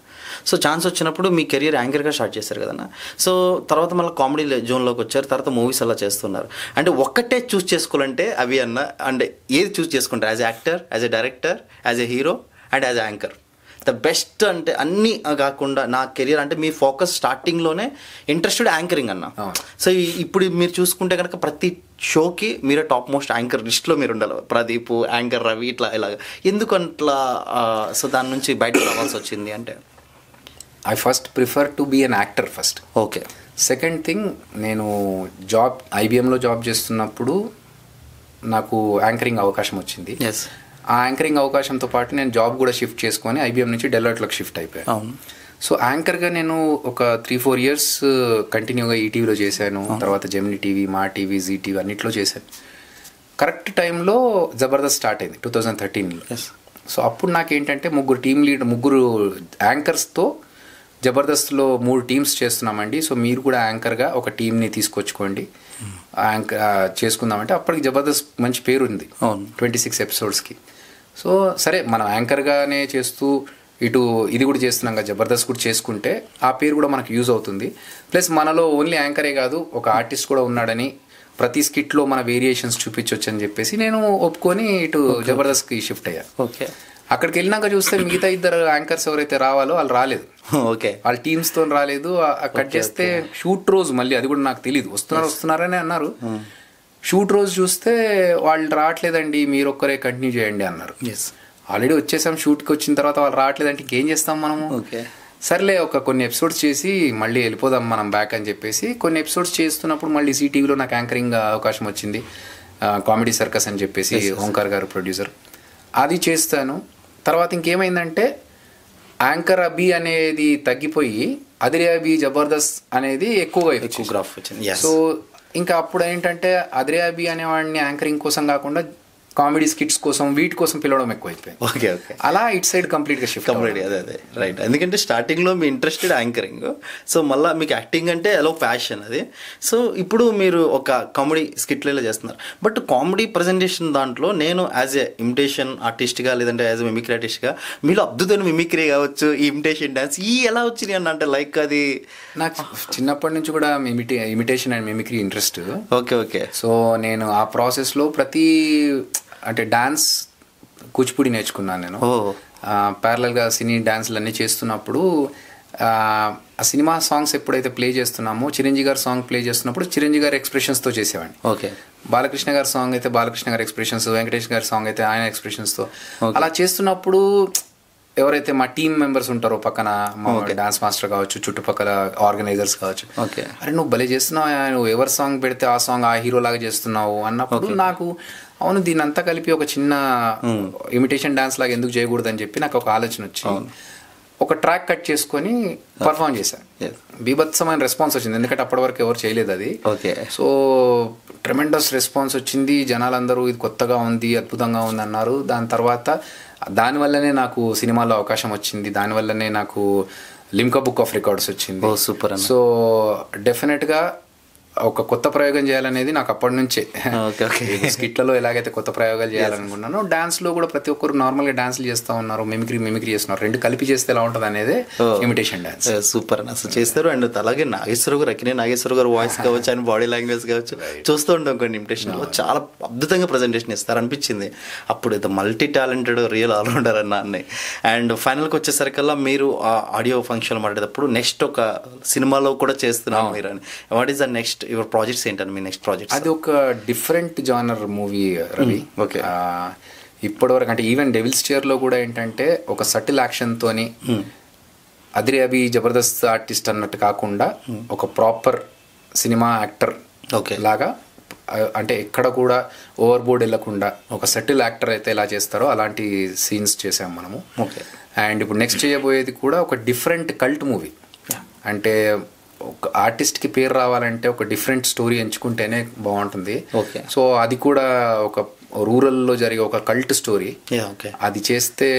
సో ఛాన్స్ వచ్చినప్పుడు మీ కెరియర్ యాంకర్గా స్టార్ట్ చేశారు కదన్నా. సో తర్వాత మళ్ళీ కామెడీ జోన్లోకి వచ్చారు, తర్వాత మూవీస్ అలా చేస్తున్నారు. అంటే ఒక్కటే చూస్ చేసుకోవాలంటే అవి అన్న అంటే ఏది చూస్ చేసుకుంటారు? As a actor, as a director, as a hero and as a anchor the best అంటే అన్నీ కాకుండా నా కెరియర్ అంటే మీ ఫోకస్ స్టార్టింగ్లోనే ఇంట్రెస్టెడ్ యాంకరింగ్ అన్న. సో ఇప్పుడు మీరు చూసుకుంటే కనుక ప్రతి షోకి మీరే టాప్ మోస్ట్ యాంకర్ లిస్ట్లో మీరు ఉండాలి. ప్రదీప్, యాంకర్ రవి, ఇట్లా ఇలాగ ఎందుకు అట్లా? సో దాని నుంచి బయటకు రావాల్సి వచ్చింది అంటే I first prefer to be an actor first. Okay. Second thing, నేను ఐబీఎంలో జాబ్ చేస్తున్నప్పుడు నాకు యాంకరింగ్ అవకాశం వచ్చింది. ఆ యాంకరింగ్ అవకాశంతో పాటు నేను జాబ్ కూడా షిఫ్ట్ చేసుకొని ఐబీఎం నుంచి డెలాయిట్లోకి షిఫ్ట్ అయిపోయాను. సో యాంకర్గా నేను ఒక 3-4 years కంటిన్యూగా ఈటీవీలో చేశాను, తర్వాత జెమినీ టీవీ, మా టీవీ, జీ టీవీ అన్నిట్లో చేశాను. కరెక్ట్ టైంలో జబర్దస్త్ స్టార్ట్ అయింది 2013లో. సో అప్పుడు నాకేంటంటే ముగ్గురు యాంకర్స్తో జబర్దస్త్లో 3 teams చేస్తున్నామండి, సో మీరు కూడా యాంకర్గా ఒక టీంని తీసుకొచ్చుకోండి, యాంకర్ చేసుకుందామంటే అప్పటికి జబర్దస్త్ మంచి పేరు ఉంది 26 episodes. సో సరే మనం యాంకర్గానే చేస్తూ ఇటు ఇది కూడా చేస్తున్నాం కదా, జబర్దస్త్ కూడా చేసుకుంటే ఆ పేరు కూడా మనకు యూజ్ అవుతుంది. ప్లస్ మనలో ఓన్లీ యాంకరే కాదు, ఒక ఆర్టిస్ట్ కూడా ఉన్నాడని ప్రతి స్కిట్లో మన వేరియేషన్స్ చూపించవచ్చు అని చెప్పేసి నేను ఒప్పుకొని ఇటు జబర్దస్త్కి షిఫ్ట్ అయ్యా. ఓకే. అక్కడికి వెళ్ళినాక చూస్తే మిగతా 2 యాంకర్స్ ఎవరైతే రావాలో వాళ్ళు రాలేదు. ఓకే. వాళ్ళ టీమ్స్తో రాలేదు. కట్ చేస్తే షూట్ రోజు మళ్ళీ అది కూడా నాకు తెలియదు, వస్తున్నారని అన్నారు. షూట్ రోజు చూస్తే వాళ్ళు రావట్లేదండి, మీరు ఒక్కరే కంటిన్యూ చేయండి అన్నారు. ఆల్రెడీ వచ్చేసాం, షూట్కి వచ్చిన తర్వాత వాళ్ళు రావట్లేదంటే ఇంకేం చేస్తాం మనము? సర్లే కొన్ని ఎపిసోడ్స్ చేసి మళ్ళీ వెళ్ళిపోదాం మనం బ్యాక్ అని చెప్పేసి కొన్ని ఎపిసోడ్స్ చేస్తున్నప్పుడు మళ్ళీ ఈటీవీలో నాకు యాంకరింగ్ అవకాశం వచ్చింది, కామెడీ సర్కస్ అని చెప్పేసి ఓంకార్ గారు ప్రొడ్యూసర్, అది చేస్తాను. తర్వాత ఇంకేమైందంటే యాంకర్ అబీ అనేది తగ్గిపోయి అదిరే అబీ జబర్దస్త్ అనేది ఎక్కువగా గ్రాఫ్ వచ్చింది. సో ఇంకా అప్పుడు ఏంటంటే అదిరే అబీ అనేవాడిని యాంకరింగ్ కోసం కాకుండా కామెడీ స్కిట్స్ కోసం వీటి కోసం పిలవడం ఎక్కువైపోయింది. Okay okay. అలా ఇట్ సైడ్ కంప్లీట్గా షిఫ్ట్. అదే రైట్. ఎందుకంటే స్టార్టింగ్లో మీ ఇంట్రెస్టెడ్ యాంకరింగ్, సో మళ్ళీ మీకు యాక్టింగ్ అంటే ఎలా ప్యాషన్ అది. సో ఇప్పుడు మీరు ఒక కామెడీ స్కిట్లలో చేస్తున్నారు, బట్ కామెడీ ప్రజెంటేషన్ దాంట్లో నేను యాజ్ ఎ ఇమిటేషన్ ఆర్టిస్ట్గా లేదంటే యాజ్ ఎ మిమిక్రీ ఆర్టిస్ట్గా మీలో అద్భుతమైన మిమిక్రీ కావచ్చు, ఈ ఇమిటేషన్ డాన్స్ ఎలా వచ్చినాయి అన్న అంటే లైక్ అది నాకు చిన్నప్పటి నుంచి కూడా imitation and mimicry interest. Okay okay. So నేను ఆ ప్రాసెస్లో ప్రతి అంటే డాన్స్ కూచిపూడి నేర్చుకున్నాను నేను. ప్యారలల్గా సినీ డాన్స్లు అన్నీ చేస్తున్నప్పుడు ఆ సినిమా సాంగ్స్ ఎప్పుడైతే ప్లే చేస్తున్నామో చిరంజీవి గారి సాంగ్ ప్లే చేస్తున్నప్పుడు చిరంజీవి గారి ఎక్స్ప్రెషన్స్తో చేసేవాడిని. ఓకే. బాలకృష్ణ గారి సాంగ్ అయితే బాలకృష్ణ గారి ఎక్స్ప్రెషన్స్, వెంకటేష్ గారి సాంగ్ అయితే ఆయన ఎక్స్ప్రెషన్స్తో అలా చేస్తున్నప్పుడు ఎవరైతే మా టీం మెంబర్స్ ఉంటారో పక్కన మా డాన్స్ మాస్టర్ కావచ్చు, చుట్టుపక్కల ఆర్గనైజర్స్ కావచ్చు, అరే నువ్వు భలే చేస్తున్నావు, నువ్వు ఎవరి సాంగ్ పెడితే ఆ సాంగ్ ఆ హీరో లాగా చేస్తున్నావు అన్నప్పుడు నాకు అవును దీని అంతా కలిపి ఒక చిన్న ఇమిటేషన్ డాన్స్ లాగా ఎందుకు చేయకూడదు అని చెప్పి నాకు ఒక ఆలోచన వచ్చింది. ఒక ట్రాక్ కట్ చేసుకొని పర్ఫామ్ చేశాను. బీభత్సమైన రెస్పాన్స్ వచ్చింది, ఎందుకంటే అప్పటి వరకు ఎవరు చేయలేదు అది. సో ట్రెమెండస్ రెస్పాన్స్ వచ్చింది, జనాలందరూ ఇది కొత్తగా ఉంది, అద్భుతంగా ఉంది అన్నారు. దాని తర్వాత దానివల్లనే నాకు సినిమాలో అవకాశం వచ్చింది, దానివల్లనే నాకు లిమ్కా బుక్ ఆఫ్ రికార్డ్స్ వచ్చింది. సూపర్. సో డెఫినెట్గా ఒక కొత్త ప్రయోగం చేయాలనేది నాకు అప్పటి నుంచే. స్కిట్లలో ఎలాగైతే కొత్త ప్రయోగాలు చేయాలనుకున్నాను, డాన్స్ లో కూడా ప్రతి ఒక్కరు నార్మల్ గా డాన్స్లు చేస్తా ఉన్నారు, మిమిక్రీ చేస్తున్నారు, రెండు కలిపి చేస్తే ఎలా ఉంటుంది అనేది ఇమిటేషన్ డాన్స్. సూపర్ అని అసలు చేస్తారు. అండ్ అలాగే నాగేశ్వర గారు వాయిస్ కావచ్చు, ఆయన బాడీ లాంగ్వేజ్ కావచ్చు చూస్తూ ఉంటాం కొన్ని ఇమిటేషన్ చాలా అద్భుతంగా ప్రజెంటేషన్ ఇస్తారు అనిపించింది. అప్పుడు ఇది మల్టీ టాలెంటెడ్ రియల్ ఆల్రౌండర్ అన్న అన్నీ. అండ్ ఫైనల్కి వచ్చేసరికల్లా మీరు ఆడియో ఫంక్షన్ మాట్లాడేటప్పుడు నెక్స్ట్ ఒక సినిమాలో కూడా చేస్తున్నాం మీరు అని, what is the next your projects ఏంటని మీ నెక్స్ట్ ప్రాజెక్ట్? అది ఒక different genre movie Ravi. Okay. ఇప్పటివరకు అంటే ఈవెన్ డెవిల్స్ చైర్లో కూడా ఏంటంటే ఒక సటిల్ యాక్షన్తోని అదిరే అభి జబర్దస్త్ ఆర్టిస్ట్ అన్నట్టు కాకుండా ఒక ప్రాపర్ సినిమా యాక్టర్ లాగా, అంటే ఎక్కడ కూడా ఓవర్ బోర్డ్ వెళ్ళకుండా ఒక సెటిల్ యాక్టర్ అయితే ఎలా చేస్తారో అలాంటి సీన్స్ చేసాం మనము. అండ్ ఇప్పుడు నెక్స్ట్ చేయబోయేది కూడా ఒక డిఫరెంట్ కల్ట్ మూవీ. అంటే ఒక ఆర్టిస్ట్కి పేరు రావాలంటే ఒక డిఫరెంట్ స్టోరీ ఎంచుకుంటేనే బాగుంటుంది. సో అది కూడా ఒక రూరల్లో జరిగే ఒక కల్ట్ స్టోరీ. అది చేస్తే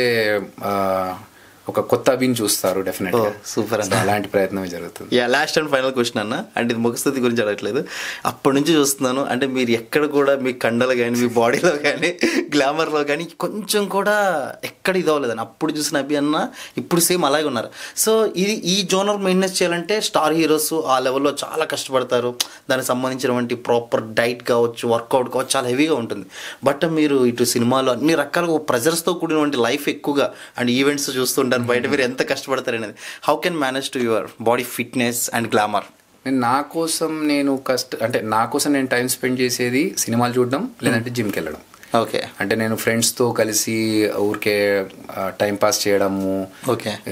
ఒక కొత్త అభిని చూస్తారు డెఫినెట్. సూపర్ అన్న, అలాంటి ప్రయత్నం జరుగుతుంది. లాస్ట్ అండ్ ఫైనల్ క్వశ్చన్ అన్న, అంటే ఇది ముఖస్థుతి గురించి అడగట్లేదు, అప్పటి నుంచి చూస్తున్నాను అంటే మీరు ఎక్కడ కూడా మీ కండలు కానీ మీ బాడీలో కానీ గ్లామర్లో కానీ కొంచెం కూడా ఎక్కడ ఇది అవ్వలేదని. అప్పుడు చూసిన అభి అన్న ఇప్పుడు సేమ్ అలాగే ఉన్నారు. సో ఈ జోనర్ మెయింటెనెన్స్ చేయాలంటే స్టార్ హీరోస్ ఆ లెవెల్లో చాలా కష్టపడతారు. దానికి సంబంధించినటువంటి ప్రాపర్ డైట్ కావచ్చు, వర్కౌట్ కావచ్చు, చాలా హెవీగా ఉంటుంది. బట్ మీరు ఇటు సినిమాలో అన్ని రకాలుగా ప్రెజర్స్తో కూడినటువంటి లైఫ్ ఎక్కువగా అండ్ ఈవెంట్స్ చూస్తుంటారు బయట, మీరు ఎంత కష్టపడతారు అనేది. How can manage to your body fitness and glamour? నా కోసం నేను టైం స్పెండ్ చేసేది సినిమాలు చూడడం, లేదంటే జిమ్కి వెళ్ళడం. ఓకే, అంటే నేను ఫ్రెండ్స్తో కలిసి ఊరికే టైం పాస్ చేయడము,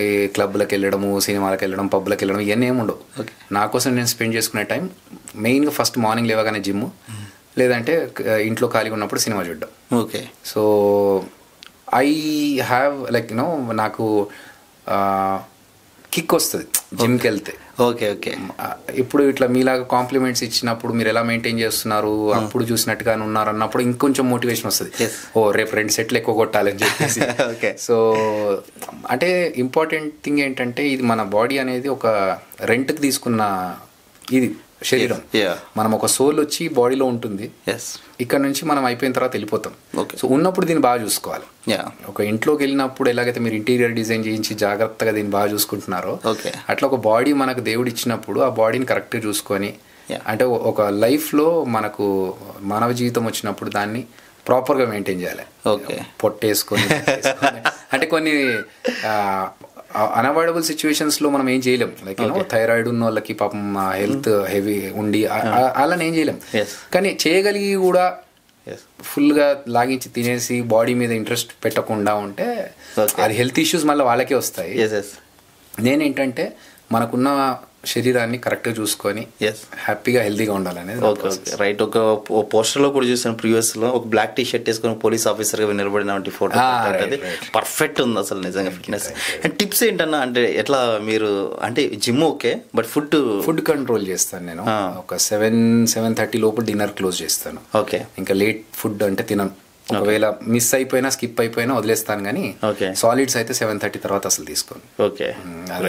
ఈ క్లబ్లకు వెళ్ళడము, సినిమాలకు వెళ్ళడం, పబ్లకు వెళ్ళడం, ఇవన్నీ ఏమి ఉండవు. నా కోసం నేను స్పెండ్ చేసుకునే టైం మెయిన్గా ఫస్ట్ మార్నింగ్ లేవగానే జిమ్, లేదంటే ఇంట్లో ఖాళీగా ఉన్నప్పుడు సినిమా చూడడం. Okay, so I have like నాకు కిక్ వస్తుంది జిమ్కి వెళ్తే. ఓకే ఓకే, ఇప్పుడు ఇట్లా మీలాగా కాంప్లిమెంట్స్ ఇచ్చినప్పుడు మీరు ఎలా మెయింటైన్ చేస్తున్నారు, అప్పుడు చూసినట్టుగానే ఉన్నారు అన్నప్పుడు ఇంకొంచెం మోటివేషన్ వస్తుంది. ఓ రేపు 2 సెట్లు ఎక్కువ కొట్టాలని చెప్పేసి. సో అంటే ఇంపార్టెంట్ థింగ్ ఏంటంటే ఇది మన బాడీ అనేది ఒక రెంట్కి తీసుకున్న ఇది శరీరం. మనం ఒక సోల్ వచ్చి బాడీలో ఉంటుంది, ఇక్కడ నుంచి మనం అయిపోయిన తర్వాత వెళ్ళిపోతాం. సో ఉన్నప్పుడు దీన్ని బాగా చూసుకోవాలి. ఒక ఇంట్లోకి వెళ్ళినప్పుడు ఎలాగైతే మీరు ఇంటీరియర్ డిజైన్ చేయించి జాగ్రత్తగా దీన్ని బాగా చూసుకుంటున్నారో, అట్లా ఒక బాడీ మనకు దేవుడు ఇచ్చినప్పుడు ఆ బాడీని కరెక్ట్గా చూసుకొని, అంటే ఒక లైఫ్లో మనకు మానవ జీవితం వచ్చినప్పుడు దాన్ని ప్రాపర్గా మెయింటైన్ చేయాలి. పొట్టేసుకొని అంటే కొన్ని అన్అవాయిడబుల్ సిచ్యువేషన్స్ లో మనం ఏం చేయలేం. లైక్ థైరాయిడ్ ఉన్న వాళ్ళకి పాపం హెల్త్ హెవీ ఉండి అలా ఏం చేయలేం. కానీ చేయగలిగి కూడా ఫుల్ గా లాగించి తినేసి బాడీ మీద ఇంట్రెస్ట్ పెట్టకుండా ఉంటే అది హెల్త్ ఇష్యూస్ మళ్ళీ వాళ్ళకే వస్తాయి. నేనేంటంటే మనకున్న శరీరాన్ని కరెక్ట్గా చూసుకొని హ్యాపీగా హెల్తీగా ఉండాలనేది. Okay okay, right. ఒక పోస్టర్లో కూడా చూసాను ప్రీవియస్లో, ఒక బ్లాక్ టీ షర్ట్ వేసుకొని పోలీస్ ఆఫీసర్గా నిలబడిన ఫోటో. పర్ఫెక్ట్ ఉంది అసలు నిజంగా ఫిట్నెస్. అండ్ టిప్స్ ఏంటన్నా, అంటే ఎట్లా మీరు అంటే gym okay, but food control చేస్తాను నేను. ఒక 7-7:30 లోపు డిన్నర్ క్లోజ్ చేస్తాను. ఓకే, ఇంకా లేట్ ఫుడ్ అంటే తినను. ఒకవేళ మిస్ అయిపోయినా స్కిప్ అయిపోయినా వదిలేస్తాను, కానీ సాలిడ్స్ అయితే 7:30 తర్వాత అసలు తీసుకోను. ఓకే,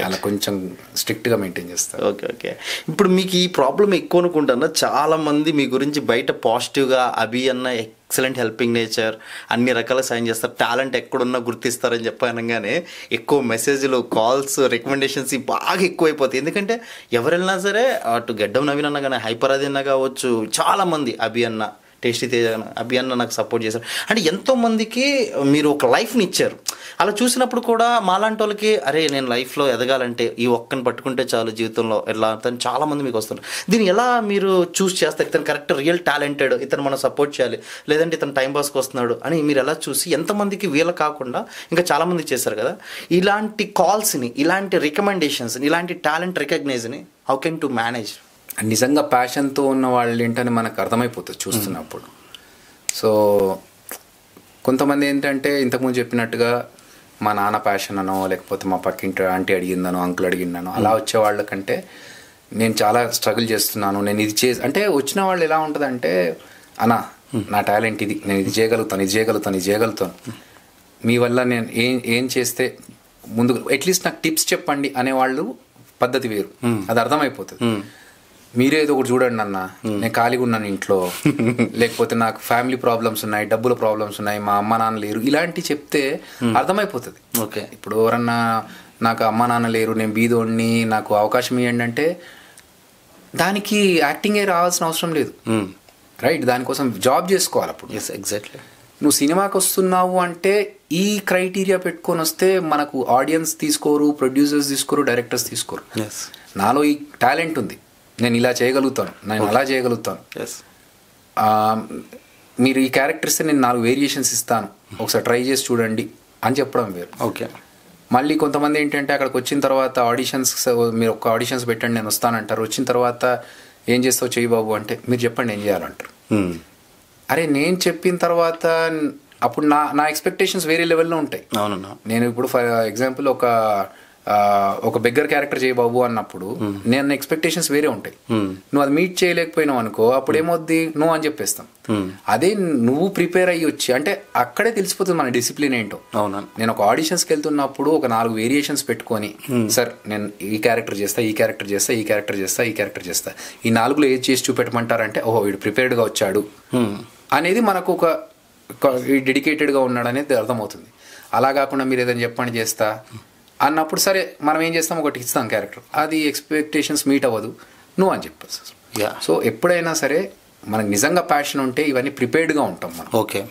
అలా కొంచెం స్ట్రిక్ట్ గా మెయింటైన్ చేస్తాను. Okay okay. ఇప్పుడు మీకు ఈ ప్రాబ్లం ఎక్కువ అనుకుంటాను. చాలా మంది మీ గురించి బయట పాజిటివ్గా అభి అన్న ఎక్సలెంట్ హెల్పింగ్ నేచర్, అన్ని రకాల సాయం చేస్తారు, టాలెంట్ ఎక్కడున్నా గుర్తిస్తారని చెప్పనగానే ఎక్కువ మెసేజ్లు, కాల్స్, రికమెండేషన్స్ బాగా ఎక్కువైపోతాయి. ఎందుకంటే ఎవరు వెళ్ళినా సరే, అటు గడ్డం నవీన్ అన్న కానీ, హైపర్ అది అన్న కావచ్చు, చాలామంది అభి అన్న, టేస్టీ తేజ అభి అన్న నాకు సపోర్ట్ చేశారు. అంటే ఎంతోమందికి మీరు ఒక లైఫ్ని ఇచ్చారు. అలా చూసినప్పుడు కూడా మాలాంటి వాళ్ళకి అరే నేను లైఫ్లో ఎదగాలంటే ఈ ఒక్కని పట్టుకుంటే చాలు జీవితంలో ఎలా అని చాలామంది మీకు వస్తారు. దీన్ని ఎలా మీరు చూస్ చేస్తారు? ఇతను కరెక్ట్ రియల్ టాలెంటెడ్, ఇతను మనం సపోర్ట్ చేయాలి, లేదంటే ఇతను టైం పాస్కి వస్తున్నాడు అని మీరు ఎలా చూసి ఎంతమందికి వీళ్ళ కాకుండా ఇంకా చాలామంది చేశారు కదా, ఇలాంటి కాల్స్ని, ఇలాంటి రికమెండేషన్స్ని, ఇలాంటి టాలెంట్ రికగ్నైజ్ని హౌ కెన్ టు మేనేజ్? నిజంగా ప్యాషన్తో ఉన్న వాళ్ళు ఏంటని మనకు అర్థమైపోతుంది చూస్తున్నప్పుడు. సో కొంతమంది ఏంటంటే ఇంతకుముందు చెప్పినట్టుగా మా నాన్న ప్యాషన్ అనో, లేకపోతే మా పక్కింటి ఆంటీ అడిగిందనో, అంకుల్ అడిగిందనో అలా వచ్చే వాళ్ళకంటే నేను చాలా స్ట్రగుల్ చేస్తున్నాను, నేను ఇది అంటే వచ్చిన వాళ్ళు ఎలా ఉంటుందంటే, అన్నా నా టాలెంట్ ఇది, నేను ఇది చేయగలుగుతాను, మీ వల్ల నేను ఏం చేస్తే ముందు అట్లీస్ట్ నాకు టిప్స్ చెప్పండి అనేవాళ్ళు పద్ధతి వేరు, అది అర్థమైపోతుంది. మీరే ఏదో ఒకటి చూడండి అన్న, నేను ఖాళీగా ఉన్నాను ఇంట్లో, లేకపోతే నాకు ఫ్యామిలీ ప్రాబ్లమ్స్ ఉన్నాయి, డబ్బుల ప్రాబ్లమ్స్ ఉన్నాయి, మా అమ్మ నాన్న లేరు, ఇలాంటివి చెప్తే అర్థమైపోతుంది. ఓకే, ఇప్పుడు ఎవరన్నా నాకు అమ్మ నాన్న లేరు, నేను బీదోడిని, నాకు అవకాశం ఇవ్వండి అంటే దానికి యాక్టింగే రావాల్సిన అవసరం లేదు, రైట్? దానికోసం జాబ్ చేసుకోవాలి. అప్పుడు ఎగ్జాక్ట్లీ నువ్వు సినిమాకి వస్తున్నావు అంటే ఈ క్రైటీరియా పెట్టుకొని వస్తే మనకు ఆడియన్స్ తీసుకోరు, ప్రొడ్యూసర్స్ తీసుకోరు, డైరెక్టర్స్ తీసుకోరు. నాలో ఈ టాలెంట్ ఉంది, నేను ఇలా చేయగలుగుతాను, నేను అలా చేయగలుగుతాను, మీరు ఈ క్యారెక్టర్స్ నేను 4 వేరియేషన్స్ ఇస్తాను ఒకసారి ట్రై చేసి చూడండి అని చెప్పడం వేరు. ఓకే. మళ్ళీ కొంతమంది ఏంటంటే అక్కడికి వచ్చిన తర్వాత ఆడిషన్స్, మీరు ఒక ఆడిషన్స్ పెట్టండి నేను వస్తానంటారు. వచ్చిన తర్వాత ఏం చేస్తావు చెయ్యి బాబు అంటే మీరు చెప్పండి ఏం చేయాలంటారు. అరే నేను చెప్పిన తర్వాత అప్పుడు నా ఎక్స్పెక్టేషన్స్ వేరే లెవెల్లో ఉంటాయి. అవునన్నా. నేను ఇప్పుడు ఫర్ ఎగ్జాంపుల్ ఒక బెగ్గర్ క్యారెక్టర్ చేయి బాబు అన్నప్పుడు నేను ఎక్స్పెక్టేషన్స్ వేరే ఉంటాయి. నువ్వు అది మీట్ చేయలేకపోయినావు అనుకో, అప్పుడు ఏమవుద్ది, నువ్వు అని చెప్పేస్తాం. అదే నువ్వు ప్రిపేర్ అయ్యి వచ్చి అంటే అక్కడే తెలిసిపోతుంది మన డిసిప్లిన్ ఏంటో. అవునా. నేను ఒక ఆడిషన్స్కి వెళ్తున్నప్పుడు ఒక 4 వేరియేషన్స్ పెట్టుకొని, సార్ నేను ఈ క్యారెక్టర్ చేస్తా, ఈ క్యారెక్టర్ చేస్తా, ఈ క్యారెక్టర్ చేస్తా, ఈ క్యారెక్టర్ చేస్తా, ఈ 4లో ఏది చేసి చూపెట్టమంటారంటే ఓహో వీడు ప్రిపేర్డ్గా వచ్చాడు అనేది మనకు ఒక డెడికేటెడ్గా ఉన్నాడు అనేది అర్థమవుతుంది. అలా కాకుండా మీరు ఏదైనా చెప్పండి చేస్తా అన్నప్పుడు సరే మనం ఏం చేస్తాం, ఒకటి ఇస్తాం క్యారెక్టర్, అది ఎక్స్పెక్టేషన్స్ మీట్ అవ్వదు, నువ్వు అని చెప్పారు. సో ఎప్పుడైనా సరే మనకు నిజంగా ప్యాషన్ ఉంటే ఇవన్నీ ప్రిపేర్డ్గా ఉంటాం మనం. ఓకే.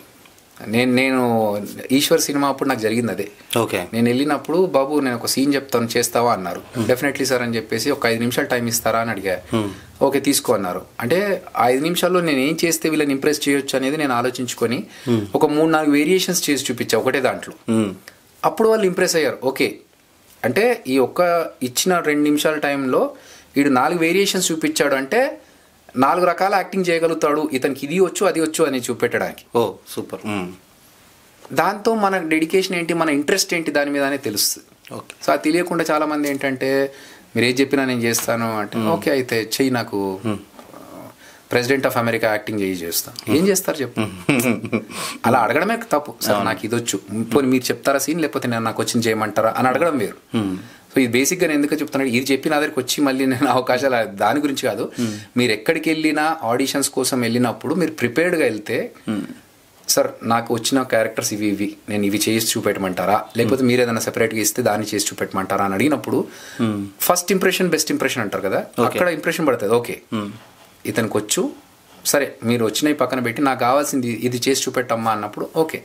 నేను ఈశ్వర్ సినిమా అప్పుడు నాకు జరిగింది అదే. ఓకే. నేను వెళ్ళినప్పుడు బాబు నేను ఒక సీన్ చెప్తాను చేస్తావా అన్నారు. డెఫినెట్లీ సార్ అని చెప్పేసి ఒక 5 నిమిషాలు టైం ఇస్తారా అని అడిగా. ఓకే తీసుకో అన్నారు. అంటే 5 నిమిషాల్లో నేను ఏం చేస్తే వీళ్ళని ఇంప్రెస్ చేయొచ్చు అనేది నేను ఆలోచించుకొని ఒక 3-4 వేరియేషన్స్ చేసి చూపించా ఒకటే దాంట్లో. అప్పుడు వాళ్ళు ఇంప్రెస్ అయ్యారు. ఓకే అంటే ఈ ఇచ్చిన 2 నిమిషాల టైంలో వీడు 4 వేరియేషన్స్ చూపించాడు అంటే 4 రకాల యాక్టింగ్ చేయగలుగుతాడు, ఇతనికి ఇది వచ్చు అది వచ్చు అని చూపెట్టడానికి. ఓ సూపర్. దాంతో మన డెడికేషన్ ఏంటి, మన ఇంట్రెస్ట్ ఏంటి దాని మీదనే తెలుస్తుంది. ఓకే. సో అది తెలియకుండా చాలా మంది ఏంటంటే మీరు ఏది చెప్పినా నేను చేస్తాను అంటే ఓకే అయితే చెయ్యి, నాకు ప్రెసిడెంట్ ఆఫ్ అమెరికా యాక్టింగ్ చేస్తాను. ఏం చేస్తారు చెప్పు. అలా అడగడమే తప్పు. సార్ నాకు ఇది వచ్చు, పోనీ మీరు చెప్తారా సీన్, లేకపోతే నేను నాకు వచ్చింది చేయమంటారా అని అడగడం వేరు. సో ఇది బేసిక్గా నేను ఎందుకు చెప్తున్నాను, ఇది చెప్పి నా దగ్గరికి వచ్చి మళ్ళీ నేను అవకాశాలు దాని గురించి కాదు. మీరు ఎక్కడికి వెళ్ళినా ఆడిషన్స్ కోసం వెళ్ళినప్పుడు మీరు ప్రిపేర్డ్గా వెళ్తే, సార్ నాకు వచ్చిన క్యారెక్టర్స్ ఇవి నేను ఇవి చేసి చూపెట్టమంటారా, లేకపోతే మీరు ఏదైనా సెపరేట్గా ఇస్తే దాన్ని చేసి చూపెట్టమంటారా అని అడిగినప్పుడు ఫస్ట్ ఇంప్రెషన్ బెస్ట్ ఇంప్రెషన్ అంటారు కదా, అక్కడ ఇంప్రెషన్ పడుతుంది. ఓకే ఇతనికి వచ్చు, సరే మీరు వచ్చినవి పక్కన పెట్టి నాకు కావాల్సింది ఇది చేసి చూపెట్టమ్మా అన్నప్పుడు ఓకే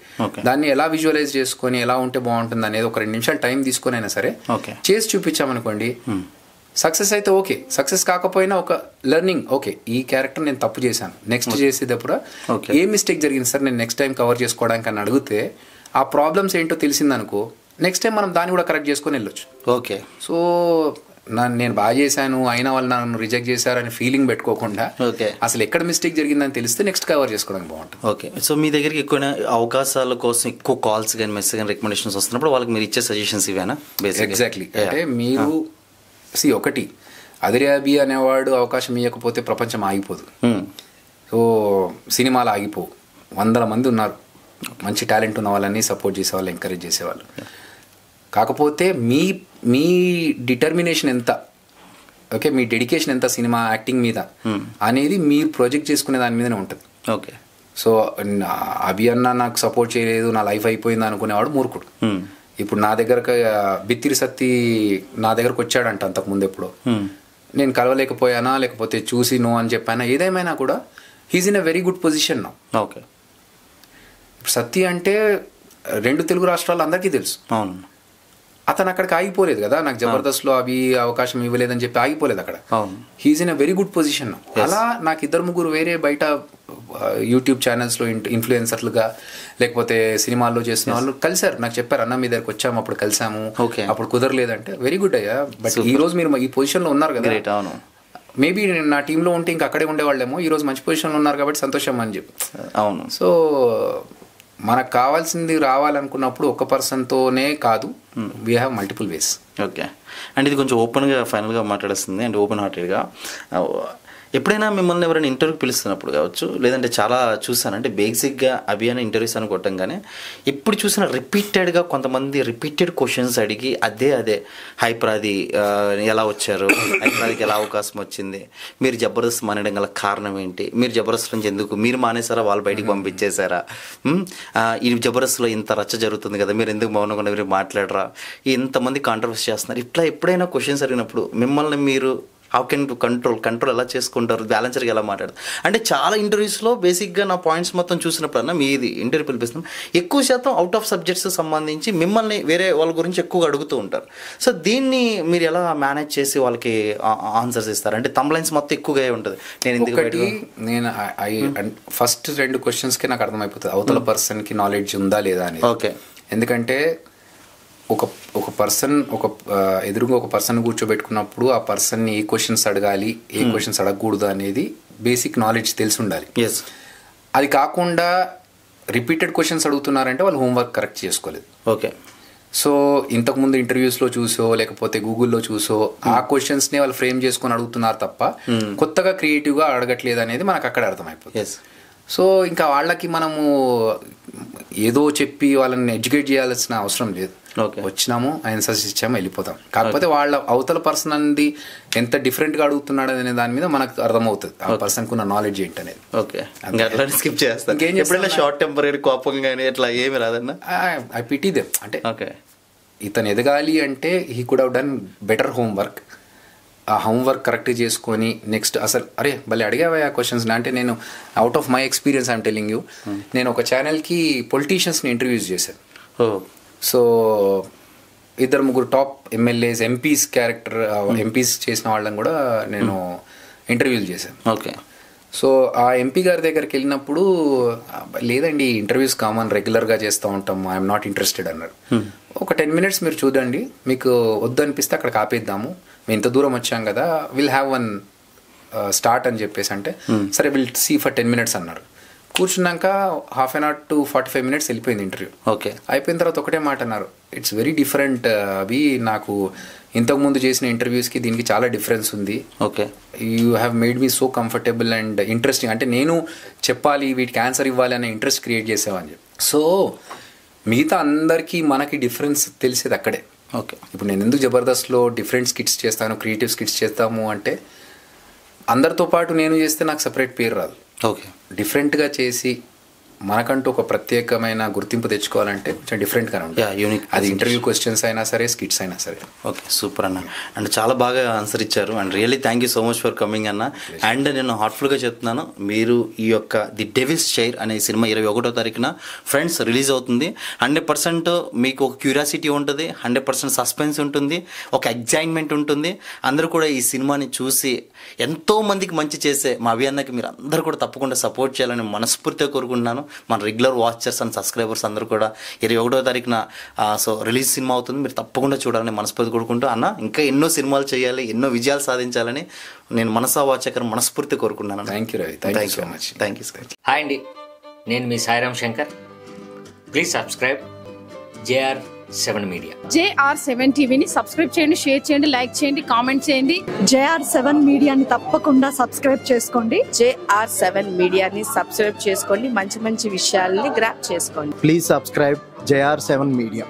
దాన్ని ఎలా విజువలైజ్ చేసుకొని ఎలా ఉంటే బాగుంటుంది అనేది ఒక 2 నిమిషాలు టైం తీసుకొని అయినా సరే చేసి చూపించామనుకోండి, సక్సెస్ అయితే ఓకే, సక్సెస్ కాకపోయినా ఒక లెర్నింగ్. ఓకే ఈ క్యారెక్టర్ నేను తప్పు చేశాను, నెక్స్ట్ చేసేటప్పుడు ఏ మిస్టేక్ జరిగింది సార్ నేను నెక్స్ట్ టైం కవర్ చేసుకోవడానికి అని అడిగితే ఆ ప్రాబ్లమ్స్ ఏంటో తెలిసిందనుకో, నెక్స్ట్ టైం మనం దాన్ని కూడా కరెక్ట్ చేసుకొని వెళ్ళొచ్చు. ఓకే. సో నేను బాగా చేశాను అయినా వాళ్ళు నన్ను రిజెక్ట్ చేశారని ఫీలింగ్ పెట్టుకోకుండా అసలు ఎక్కడ మిస్టేక్ జరిగిందని తెలిస్తే నెక్స్ట్ కవర్ చేసుకోవడానికి బాగుంటుంది. ఓకే. సో మీ దగ్గరికి ఎక్కువ అవకాశాల కోసం ఎక్కువ కాల్స్ కానీ మెసేజ్ కానీ రికమెండేషన్స్ వస్తున్నప్పుడు వాళ్ళకి మీరు ఇచ్చే సజెషన్స్ ఇవేనా? ఎగ్జాక్ట్లీ. అంటే మీరు ఒకటి అదిరాబి అనేవాడు అవకాశం ఇవ్వకపోతే ప్రపంచం ఆగిపోదు. సో సినిమాలు ఆగిపోవు. 100 మంది ఉన్నారు మంచి టాలెంట్ ఉన్న వాళ్ళని సపోర్ట్ చేసేవాళ్ళు, ఎంకరేజ్ చేసేవాళ్ళు. కాకపోతే మీ డిటర్మినేషన్ ఎంత, ఓకే మీ డెడికేషన్ ఎంత సినిమా యాక్టింగ్ మీద అనేది మీరు ప్రాజెక్ట్ చేసుకునే దాని మీదనే ఉంటుంది. ఓకే. సో అభి అన్న నాకు సపోర్ట్ చేయలేదు నా లైఫ్ అయిపోయింది అనుకునేవాడు మూర్ఖుడు. ఇప్పుడు నా దగ్గరకు బిత్తిరి సత్తి నా దగ్గరకు వచ్చాడంట అంతకుముందు ఎప్పుడో, నేను కలవలేకపోయానా లేకపోతే చూసి నో అని చెప్పానా, ఏదేమైనా కూడా he's in a very good position now. Okay. ఇప్పుడు సత్తి అంటే 2 తెలుగు రాష్ట్రాలు అందరికీ తెలుసు. అవును. అతను అక్కడికి ఆగిపోలేదు కదా, నాకు జబర్దస్త్లో అవి అవకాశం ఇవ్వలేదని చెప్పి ఆగిపోలేదు అక్కడ. He's in a very good position. అలా నాకు 2-3 వేరే బయట యూట్యూబ్ ఛానల్స్లో ఇన్ఫ్లుయెన్సర్లుగా లేకపోతే సినిమాల్లో చేసిన వాళ్ళు కలిసారు, నాకు చెప్పారు అన్న మీ దగ్గరకు వచ్చాము అప్పుడు కలిసాము, అప్పుడు కుదరలేదంటే వెరీ గుడ్ అయ్యా. బట్ ఈ రోజు మీరు ఈ పొజిషన్లో ఉన్నారు కదా, మేబీ నా టీంలో ఉంటే ఇంకా అక్కడే ఉండేవాళ్ళేమో, ఈ రోజు మంచి పొజిషన్లో ఉన్నారు కాబట్టి సంతోషం అని చెప్పి. అవును. సో మనకు కావాల్సింది రావాలనుకున్నప్పుడు ఒక పర్సన్తోనే కాదు, we have multiple ways. Okay. And ఇది కొంచెం ఓపెన్గా ఫైనల్గా మాట్లాడేస్తుంది అండ్ ఓపెన్ హార్టెడ్గా. ఎప్పుడైనా మిమ్మల్ని ఎవరైనా ఇంటర్వ్యూకి పిలుస్తున్నప్పుడు కావచ్చు, లేదంటే చాలా చూసానంటే బేసిక్గా అభి అని ఇంటర్వ్యూస్ అని కొట్టంగానే ఎప్పుడు చూసినా రిపీటెడ్గా కొంతమంది రిపీటెడ్ క్వశ్చన్స్ అడిగి అదే హైప్రాది ఎలా వచ్చారు, హైప్రాదికి ఎలా అవకాశం వచ్చింది, మీరు జబర్దస్త్ మానేయడం గల కారణం ఏంటి, మీరు జబర్దస్త్ నుంచి ఎందుకు మీరు మానేసారా, వాళ్ళు బయటికి పంపించేశారా, ఈ జబర్దస్త్లో ఇంత రచ్చ జరుగుతుంది కదా మీరు ఎందుకు మౌనంగా మీరు మాట్లాడరా, ఇంతమంది కాంట్రవర్సీ చేస్తున్నారు, ఇట్లా ఎప్పుడైనా క్వశ్చన్స్ అడిగినప్పుడు మిమ్మల్ని మీరు హౌ కెన్ టు కంట్రోల్ ఎలా చేసుకుంటారు, బ్యాలెన్సర్గా ఎలా మాట్లాడతారు అంటే చాలా ఇంటర్వ్యూస్లో బేసిక్గా నా పాయింట్స్ మొత్తం చూసినప్పుడన్నా మీది ఇంటర్వ్యూ పిలిపిస్తాం ఎక్కువ శాతం అవుట్ ఆఫ్ సబ్జెక్ట్స్ సంబంధించి మిమ్మల్ని వేరే వాళ్ళ గురించి ఎక్కువగా అడుగుతూ ఉంటారు. సో దీన్ని మీరు ఎలా మేనేజ్ చేసి వాళ్ళకి ఆన్సర్స్ ఇస్తారు? అంటే తమ్లైన్స్ మొత్తం ఎక్కువగా ఉంటుంది. నేను ఫస్ట్ 2 క్వశ్చన్స్కి నాకు అర్థమైపోతుంది అవతల పర్సన్కి నాలెడ్జ్ ఉందా లేదా అని. ఓకే, ఎందుకంటే ఒక పర్సన్ ఎదురుగా ఒక పర్సన్ కూర్చోబెట్టుకున్నప్పుడు ఆ పర్సన్ని ఏ క్వశ్చన్స్ అడగాలి, ఏ క్వశ్చన్స్ అడగకూడదు అనేది బేసిక్ నాలెడ్జ్ తెలిసి ఉండాలి. అది కాకుండా రిపీటెడ్ క్వశ్చన్స్ అడుగుతున్నారంటే వాళ్ళు హోంవర్క్ కరెక్ట్ చేసుకోలేదు. ఓకే, సో ఇంతకుముందు ఇంటర్వ్యూస్లో చూసో లేకపోతే గూగుల్లో చూసో ఆ క్వశ్చన్స్ని వాళ్ళు ఫ్రేమ్ చేసుకొని అడుగుతున్నారు తప్ప కొత్తగా క్రియేటివ్గా అడగట్లేదు అనేది మనకు అక్కడ అర్థమైపోతుంది. సో ఇంకా వాళ్ళకి మనము ఏదో చెప్పి వాళ్ళని ఎడ్యుకేట్ చేయాల్సిన అవసరం లేదు. వచ్చినాము, ఆన్సర్స్ ఇచ్చాము, వెళ్ళిపోతాం. కాకపోతే వాళ్ళ అవతల పర్సన్ అనేది ఎంత డిఫరెంట్గా అడుగుతున్నాడు అనే దాని మీద మనకు అర్థమవుతుంది ఆ పర్సన్కి ఉన్న నాలెడ్జ్ ఏంటనేది. ఓకే, స్కిప్ చేస్తాను. ఎప్పుడైనా షార్ట్ టెంపరీ కోపం కానీ అట్లా ఏమి రాదన్నా? I pity them. అంటే ఓకే, ఇతను ఎదగాలి అంటే he could have done better homework. ఆ హోంవర్క్ కరెక్ట్ చేసుకొని నెక్స్ట్ అసలు అరే భలే అడిగావా ఆ క్వశ్చన్స్ అంటే నేను out of my experience I'm telling you. నేను ఒక ఛానల్కి పొలిటీషియన్స్ని ఇంటర్వ్యూస్ చేశాను. So 2-3 top MLAs, MPs MPs చేసిన వాళ్ళని కూడా నేను ఇంటర్వ్యూలు చేశాను. ఓకే, సో ఆ ఎంపీ గారి దగ్గరికి వెళ్ళినప్పుడు లేదండి ఇంటర్వ్యూస్ కామన్ రెగ్యులర్గా చేస్తూ ఉంటాం, ఐఎమ్ నాట్ ఇంట్రెస్టెడ్ అన్నారు. ఒక 10 minutes మీరు చూడండి, మీకు వద్దు అనిపిస్తే అక్కడికి ఆపేద్దాము, మేము ఇంత దూరం వచ్చాం కదా, విల్ హ్యావ్ వన్ స్టార్ట్ అని చెప్పేసి అంటే సరే విల్ సీ ఫర్ 10 minutes అన్నారు. కూర్చున్నాక 1/2 an hour to 45 minutes వెళ్ళిపోయింది ఇంటర్వ్యూ. ఓకే, అయిపోయిన తర్వాత ఒకటే మాట అన్నారు, ఇట్స్ వెరీ డిఫరెంట్ అవి, నాకు ఇంతకుముందు చేసిన ఇంటర్వ్యూస్కి దీనికి చాలా డిఫరెన్స్ ఉంది. Okay, you have made me so comfortable and interesting. అంటే నేను చెప్పాలి వీటికి ఆన్సర్ ఇవ్వాలి అనే ఇంట్రెస్ట్ క్రియేట్ చేసామని చెప్పి. సో మిగతా అందరికీ మనకి డిఫరెన్స్ తెలిసేది అక్కడే. ఓకే, ఇప్పుడు నేను ఎందుకు జబర్దస్త్లో డిఫరెంట్ స్కిట్స్ చేస్తాను, క్రియేటివ్ స్కిట్స్ చేస్తాము అంటే అందరితో పాటు నేను చేస్తే నాకు సపరేట్ పేరు రాదు. ఓకే, డిఫరెంట్గా చేసి మనకంటూ ఒక ప్రత్యేకమైన గుర్తింపు తెచ్చుకోవాలంటే కొంచెం డిఫరెంట్గానే ఉంటుంది. యూనిక్, అది ఇంటర్వ్యూ క్వశ్చన్స్ అయినా సరే, స్కిట్స్ అయినా సరే. ఓకే, సూపర్ అన్న. అండ్ చాలా బాగా ఆన్సర్ ఇచ్చారు and really thank you so much for coming అన్న. అండ్ నేను హార్ట్ఫుల్గా చెప్తున్నాను, మీరు ఈ యొక్క ది డెవిల్స్ చైర్ అనే సినిమా 21వ తారీఖున ఫ్రెండ్స్ రిలీజ్ అవుతుంది. 100% మీకు ఒక క్యూరియాసిటీ ఉంటుంది, 100% సస్పెన్స్ ఉంటుంది, ఒక ఎగ్జైట్మెంట్ ఉంటుంది. అందరూ కూడా ఈ సినిమాని చూసి ఎంతో మందికి మంచి చేసే మా అభి అన్నకి మీరు అందరూ కూడా తప్పకుండా సపోర్ట్ చేయాలని మనస్ఫూర్తిగా కోరుకుంటున్నాను. మన రెగ్యులర్ వాచర్స్ అండ్ సబ్స్క్రైబర్స్ అందరూ కూడా 21వ తారీఖున సో రిలీజ్ సినిమా అవుతుంది, మీరు తప్పకుండా చూడాలని మనస్ఫూర్తి కోరుకుంటూ అన్న ఇంకా ఎన్నో సినిమాలు చేయాలి, ఎన్నో విజయాలు సాధించాలని నేను మనసా వాచకర్ మనస్ఫూర్తి కోరుకున్నాను. Thank you Ravi, thank you so much. Thank you sir. Hi అండి, నేను మీ Sairam Shankar. Please subscribe JR7 media. JR7 టీవీని సబ్స్క్రైబ్ చేయండి, షేర్ చేయండి, లైక్ చేయండి, కామెంట్ చేయండి. JR7 మీడియాని తప్పకుండా సబ్స్క్రైబ్ చేసుకోండి. JR7 మీడియాని సబ్స్క్రైబ్ చేసుకోండి, మంచి మంచి విషయాల్ని గ్రాప్ చేసుకోండి. Please subscribe JR7 media.